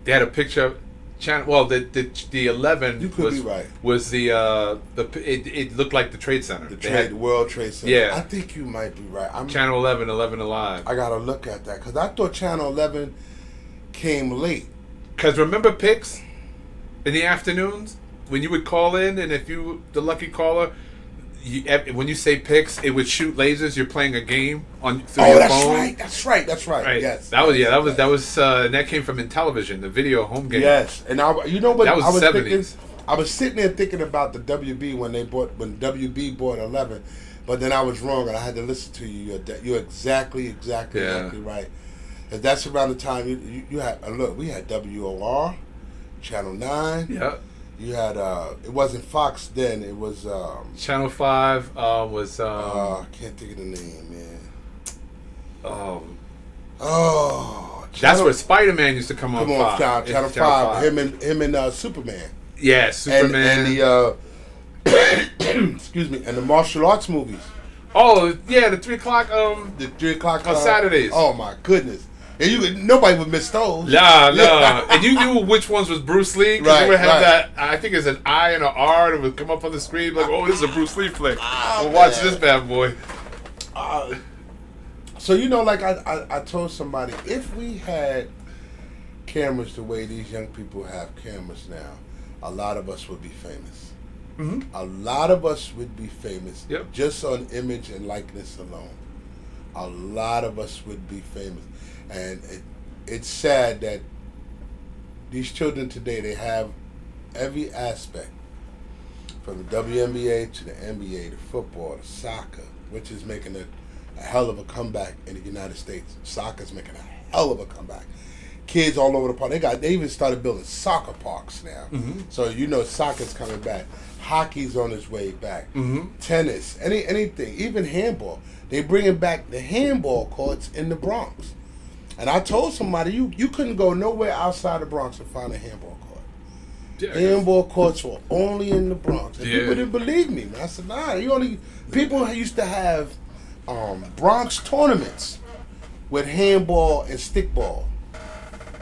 [SPEAKER 1] They had a picture of channel. Well, the 11
[SPEAKER 2] you could be right.
[SPEAKER 1] Was it looked like the Trade Center.
[SPEAKER 2] The World Trade Center.
[SPEAKER 1] Yeah.
[SPEAKER 2] I think you might be right.
[SPEAKER 1] Channel 11 Alive.
[SPEAKER 2] I gotta look at that because I thought Channel 11 came late.
[SPEAKER 1] Because remember Pix in the afternoons when you would call in, and if you the lucky caller, when you say Pix, it would shoot lasers. You're playing a game through your phone.
[SPEAKER 2] That's right. Yes.
[SPEAKER 1] That was and that came from Intellivision, the video home game.
[SPEAKER 2] Yes, and you know what
[SPEAKER 1] that was
[SPEAKER 2] I was
[SPEAKER 1] 70s.
[SPEAKER 2] thinking. I was sitting there thinking about the WB when WB bought 11, but then I was wrong and I had to listen to you. You're exactly right. And that's around the time you had look. We had WOR, Channel 9.
[SPEAKER 1] Yeah.
[SPEAKER 2] You had it wasn't Fox then. It was
[SPEAKER 1] Channel 5 was
[SPEAKER 2] I can't think of the name, man.
[SPEAKER 1] That's where Spider-Man used to come on.
[SPEAKER 2] Channel 5. Him and Superman.
[SPEAKER 1] Yeah, Superman.
[SPEAKER 2] And the excuse me, and the martial arts movies.
[SPEAKER 1] Oh yeah, the 3 o'clock.
[SPEAKER 2] The 3 o'clock
[SPEAKER 1] on Saturdays.
[SPEAKER 2] Oh my goodness. And nobody would miss those.
[SPEAKER 1] Nah. And you knew which ones was Bruce Lee, because you would have that, I think it's an I and an R that would come up on the screen like, oh, this is a Bruce Lee flick. Well, watch this bad boy.
[SPEAKER 2] So, like I told somebody, if we had cameras the way these young people have cameras now, a lot of us would be famous.
[SPEAKER 1] Mm-hmm.
[SPEAKER 2] A lot of us would be famous just on image and likeness alone. A lot of us would be famous. And it's sad that these children today, they have every aspect, from the WNBA to the NBA to football to soccer, which is making it a hell of a comeback in the United States. Soccer's making a hell of a comeback. Kids all over the park. They even started building soccer parks now.
[SPEAKER 1] Mm-hmm.
[SPEAKER 2] So soccer's coming back. Hockey's on its way back.
[SPEAKER 1] Mm-hmm.
[SPEAKER 2] Tennis, anything, even handball. They bringing back the handball courts in the Bronx. And I told somebody you couldn't go nowhere outside the Bronx and find a handball court.
[SPEAKER 1] Yeah,
[SPEAKER 2] handball courts were only in the Bronx. And
[SPEAKER 1] yeah.
[SPEAKER 2] people didn't believe me, man. I said, nah, people used to have Bronx tournaments with handball and stickball.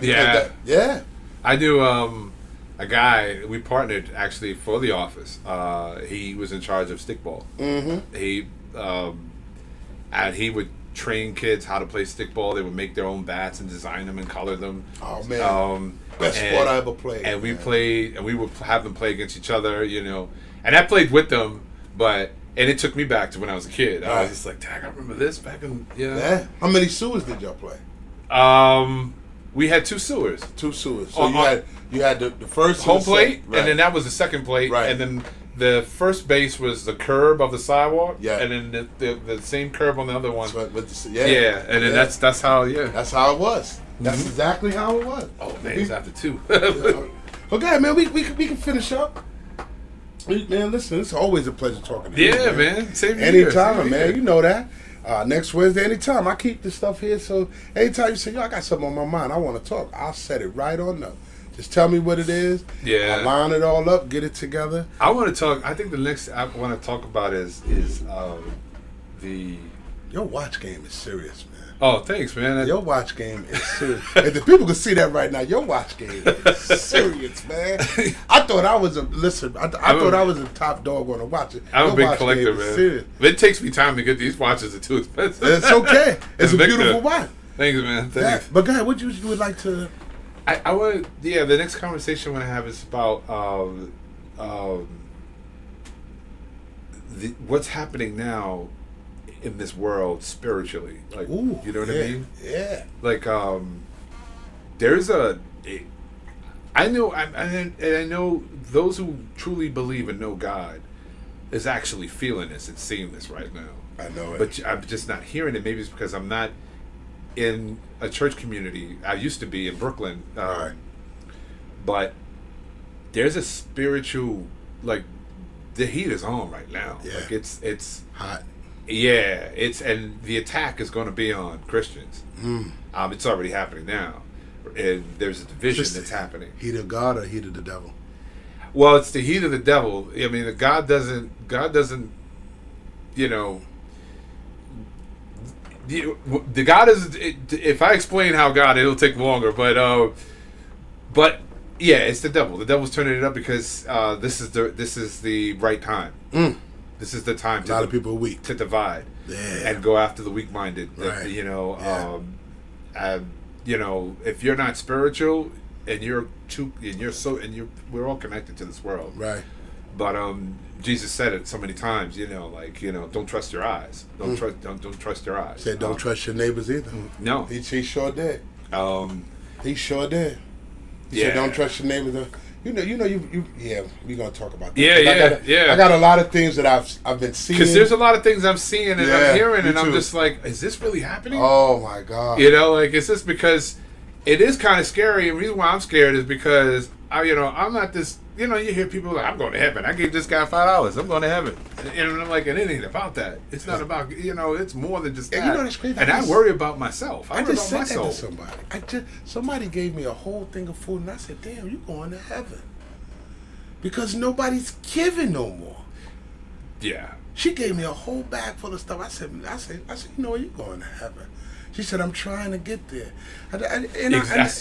[SPEAKER 1] Yeah.
[SPEAKER 2] Yeah.
[SPEAKER 1] I knew a guy, we partnered actually for the office. He was in charge of stickball.
[SPEAKER 2] Mm-hmm.
[SPEAKER 1] And he would train kids how to play stickball. They would make their own bats and design them and color them.
[SPEAKER 2] Oh, man. Best sport I ever played.
[SPEAKER 1] And we played, and we would have them play against each other, And I played with them, and it took me back to when I was a kid. I was just like, dang, I remember this back in,
[SPEAKER 2] Yeah. How many sewers did y'all play?
[SPEAKER 1] We had 2 sewers.
[SPEAKER 2] 2 sewers. So you had the first
[SPEAKER 1] home plate,
[SPEAKER 2] right.
[SPEAKER 1] and then that was the second plate,
[SPEAKER 2] right.
[SPEAKER 1] And then the first base was the curb of the sidewalk,
[SPEAKER 2] yeah.
[SPEAKER 1] And then the same curb on the other one.
[SPEAKER 2] Yeah,
[SPEAKER 1] and then that's how
[SPEAKER 2] That's how it was. That's exactly how it was.
[SPEAKER 1] Oh man, it's after 2.
[SPEAKER 2] Okay, man, we can finish up. Man, listen, it's always a pleasure talking to you.
[SPEAKER 1] Yeah, man. Same
[SPEAKER 2] anytime,
[SPEAKER 1] here.
[SPEAKER 2] Man. You know that. Next Wednesday, anytime. I keep this stuff here, so anytime you say, I got something on my mind, I want to talk, I'll set it right on up. Just tell me what it is.
[SPEAKER 1] Yeah.
[SPEAKER 2] I'll line it all up, get it together.
[SPEAKER 1] I want to talk. I think the next I want to talk about is the.
[SPEAKER 2] Your watch game is serious, man.
[SPEAKER 1] Oh, thanks, man.
[SPEAKER 2] Your watch game is serious. If the people can see that right now, your watch game is serious, man. I thought I was I thought I was a top dog on a watch.
[SPEAKER 1] I'm a big collector, man.
[SPEAKER 2] Serious.
[SPEAKER 1] It takes me time to get these watches. Are too expensive.
[SPEAKER 2] It's okay. It's a beautiful watch.
[SPEAKER 1] Thanks, man. Thanks.
[SPEAKER 2] Yeah. But guys, what you would like to?
[SPEAKER 1] I would. Yeah, the next conversation I want to have is about what's happening now in this world spiritually. Like,
[SPEAKER 2] ooh,
[SPEAKER 1] you know what I mean?
[SPEAKER 2] Yeah.
[SPEAKER 1] Like, there's I know those who truly believe and know God is actually feeling this and seeing this right now.
[SPEAKER 2] I know it.
[SPEAKER 1] But I'm just not hearing it. Maybe it's because I'm not in a church community. I used to be in Brooklyn.
[SPEAKER 2] Right.
[SPEAKER 1] But there's a spiritual, like, the heat is on right now.
[SPEAKER 2] Yeah.
[SPEAKER 1] Like, it's
[SPEAKER 2] hot.
[SPEAKER 1] Yeah, and the attack is going to be on Christians. It's already happening now, and there's a division that's happening.
[SPEAKER 2] Heat of God or heat of the devil?
[SPEAKER 1] Well, it's the heat of the devil. I mean, God doesn't. The God is. If I explain how God, it'll take longer. But yeah, it's the devil. The devil's turning it up because this is the right time. This is the time.
[SPEAKER 2] A lot of people are weak
[SPEAKER 1] to divide, and go after the weak-minded.
[SPEAKER 2] Right.
[SPEAKER 1] If you're not spiritual and we're all connected to this world,
[SPEAKER 2] right?
[SPEAKER 1] But Jesus said it so many times. Don't trust your eyes. Don't trust your eyes.
[SPEAKER 2] Said don't trust your neighbors either.
[SPEAKER 1] No,
[SPEAKER 2] he sure did. He sure did. He said don't trust your neighbors. You we're gonna talk about that. I got a lot of things that I've been seeing.
[SPEAKER 1] Because there's a lot of things I'm seeing and I'm hearing, and I'm just like, is this really happening?
[SPEAKER 2] Oh my God!
[SPEAKER 1] Is this because it is kind of scary? And the reason why I'm scared is because I'm not this. You hear people like, I'm going to heaven. I gave this guy $5. I'm going to heaven. And I'm like, and it ain't about that. It's not about, it's more than just that.
[SPEAKER 2] That's crazy.
[SPEAKER 1] And I worry about myself.
[SPEAKER 2] I just said that to somebody. Somebody gave me a whole thing of food, and I said, damn, you going to heaven. Because nobody's giving no more.
[SPEAKER 1] Yeah.
[SPEAKER 2] She gave me a whole bag full of stuff. I said, you know what, you going to heaven. She said, I'm trying to get there.
[SPEAKER 1] That's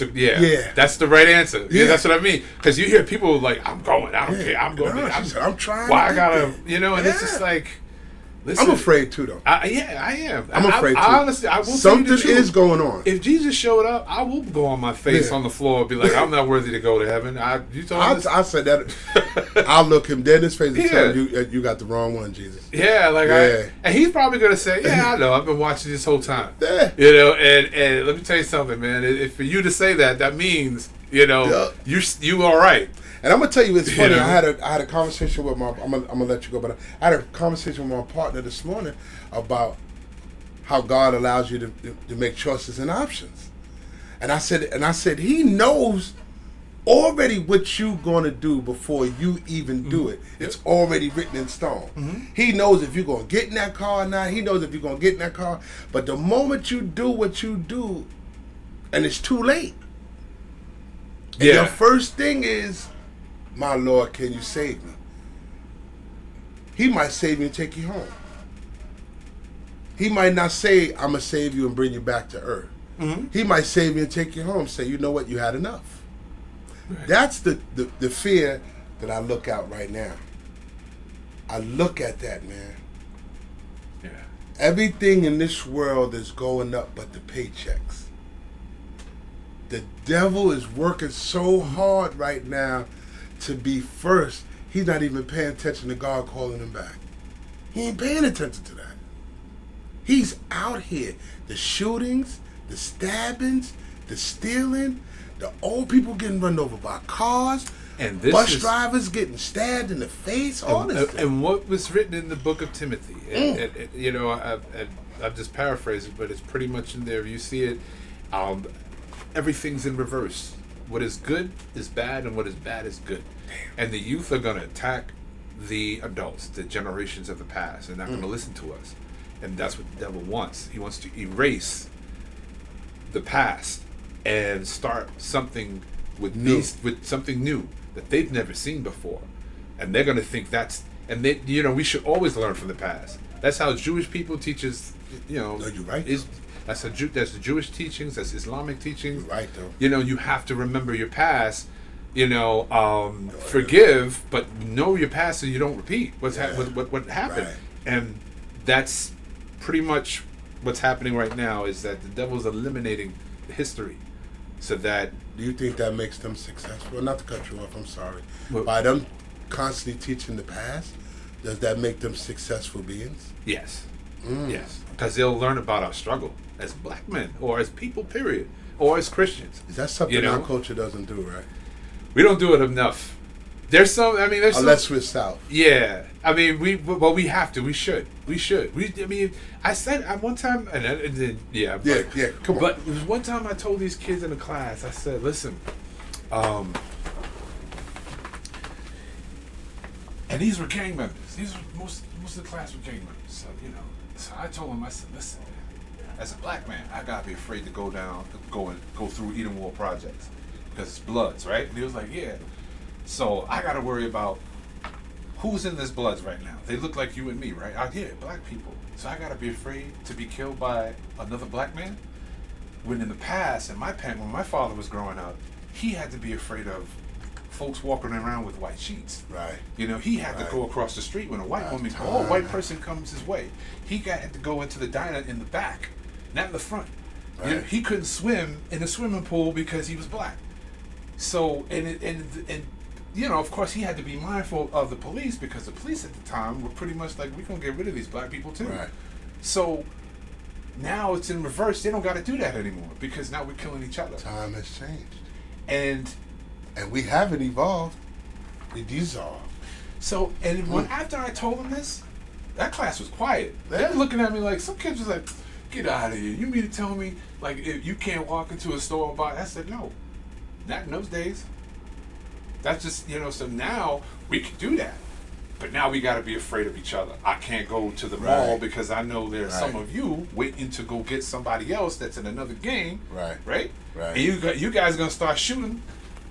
[SPEAKER 1] the right answer. Yeah, that's what I mean. Because you hear people like, I'm going. I don't care. I'm going.
[SPEAKER 2] She said, I'm trying.
[SPEAKER 1] Why I gotta, and it's just like, listen.
[SPEAKER 2] I'm afraid too, though.
[SPEAKER 1] I am.
[SPEAKER 2] I'm afraid too.
[SPEAKER 1] Honestly, I will.
[SPEAKER 2] Something is going on.
[SPEAKER 1] If Jesus showed up, I will go on my face on the floor and be like, I'm not worthy to go to heaven. I said that. I'll look him dead in his face and tell him, you got the wrong one, Jesus. Yeah, and he's probably gonna say, yeah, I know. I've been watching this whole time.
[SPEAKER 2] Yeah.
[SPEAKER 1] And let me tell you something, man. If for you to say that means you all right.
[SPEAKER 2] And I'm gonna tell you, it's funny. I had a conversation with I'm gonna let you go, but I had a conversation with my partner this morning about how God allows you to make choices and options. And I said, He knows already what you're going to do before you even do it. It's already written in stone. He knows if you're going to get in that car or not. He knows if you're going to get in that car. But the moment you do what you do, and it's too late. And your first thing is, my Lord, can you save me? He might save you and take you home. He might not say, I'm going to save you and bring you back to earth. He might save you and take you home. Say, you know what, you had enough. Right. That's the fear that I look at right now. I look at that, man. Yeah. Everything in this world is going up but the paychecks. The devil is working so hard right now to be first. He's not even paying attention to God calling him back. He ain't paying attention to that. He's out here. The shootings, the stabbings, the stealing, the old people getting run over by cars, and bus drivers getting stabbed in the face, all this.
[SPEAKER 1] And what was written in the book of Timothy, you know, I've just paraphrased it, but it's pretty much in there. You see it, everything's in reverse. What is good is bad, and what is bad is good. And the youth are going to attack the adults, the generations of the past. They're not going to listen to us. And that's what the devil wants. He wants to erase the past and start something with something new that they've never seen before. And they're going to think that's, and they, you know, we should always learn from the past. That's how Jewish people teach us, you know.
[SPEAKER 2] No, you're right.
[SPEAKER 1] That's the Jewish teachings, that's Islamic teachings.
[SPEAKER 2] You're right, though.
[SPEAKER 1] You know, you have to remember your past. You know, forgive, but know your past so you don't repeat what happened. Right. And that's pretty much what's happening right now, is that the devil's eliminating history so that...
[SPEAKER 2] Do you think that makes them successful? Not to cut you off, I'm sorry. By them constantly teaching the past, does that make them successful beings?
[SPEAKER 1] Yes. Yes. Because they'll learn about our struggle as black men, or as people, period, or as Christians.
[SPEAKER 2] Is that something our culture doesn't do, right?
[SPEAKER 1] We don't do it enough. There's some. I mean,
[SPEAKER 2] unless we're South.
[SPEAKER 1] Yeah. I mean, we have to. We should. I mean, I said at one time, and then
[SPEAKER 2] yeah. Come on.
[SPEAKER 1] But it was one time I told these kids in the class. I said, listen, and these were gang members. These were most of the class were gang members. So so I told them, I said, listen, as a black man, I gotta be afraid to go through Eden Wall projects. Because it's Bloods, right? And he was like, yeah. So I got to worry about who's in this Bloods right now. They look like you and me, right? Yeah, black people. So I got to be afraid to be killed by another black man? When in the past, when my father was growing up, he had to be afraid of folks walking around with white sheets.
[SPEAKER 2] Right.
[SPEAKER 1] You know, he had to go across the street when a white person comes his way. He had to go into the diner in the back, not in the front. Right. You know, he couldn't swim in a swimming pool because he was black. So, and you know, of course, he had to be mindful of the police, because the police at the time were pretty much like, we're going to get rid of these black people too. Right. So, now it's in reverse. They don't got to do that anymore, because now we're killing each other.
[SPEAKER 2] Time has changed.
[SPEAKER 1] And
[SPEAKER 2] we haven't evolved. We dissolved.
[SPEAKER 1] So, and after I told them this, that class was quiet. They were looking at me like, some kids was like, get out of here. You mean to tell me, like, if you can't walk into a store and buy? I said, no. Not in those days. That's just, so now we can do that. But now we got to be afraid of each other. I can't go to the mall because I know there's some of you waiting to go get somebody else that's in another game. Right. Right? Right. And you guys are going to start shooting.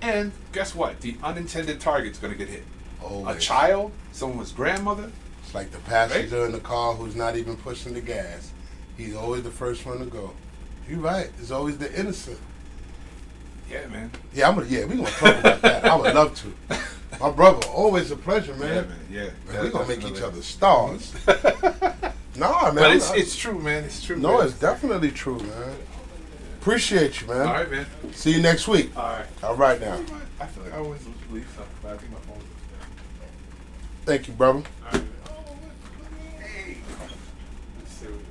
[SPEAKER 1] And guess what? The unintended target's going to get hit. Always. A child, someone's grandmother.
[SPEAKER 2] It's like the passenger in the car who's not even pushing the gas. He's always the first one to go. You're right. It's always the innocent.
[SPEAKER 1] Yeah, man.
[SPEAKER 2] Yeah, we're gonna talk about that. I would love to. My brother, always a pleasure, man.
[SPEAKER 1] Yeah, man. Yeah.
[SPEAKER 2] Man, we're gonna make each other stars. Nah, man.
[SPEAKER 1] But it's true, man. It's true.
[SPEAKER 2] No,
[SPEAKER 1] man.
[SPEAKER 2] It's definitely true, man. Appreciate you, man.
[SPEAKER 1] All right, man.
[SPEAKER 2] See you next week.
[SPEAKER 1] All
[SPEAKER 2] right now.
[SPEAKER 1] I feel like I always leave stuff, but I think my phone.
[SPEAKER 2] Thank you, brother.
[SPEAKER 1] All right. Hey. Let's see what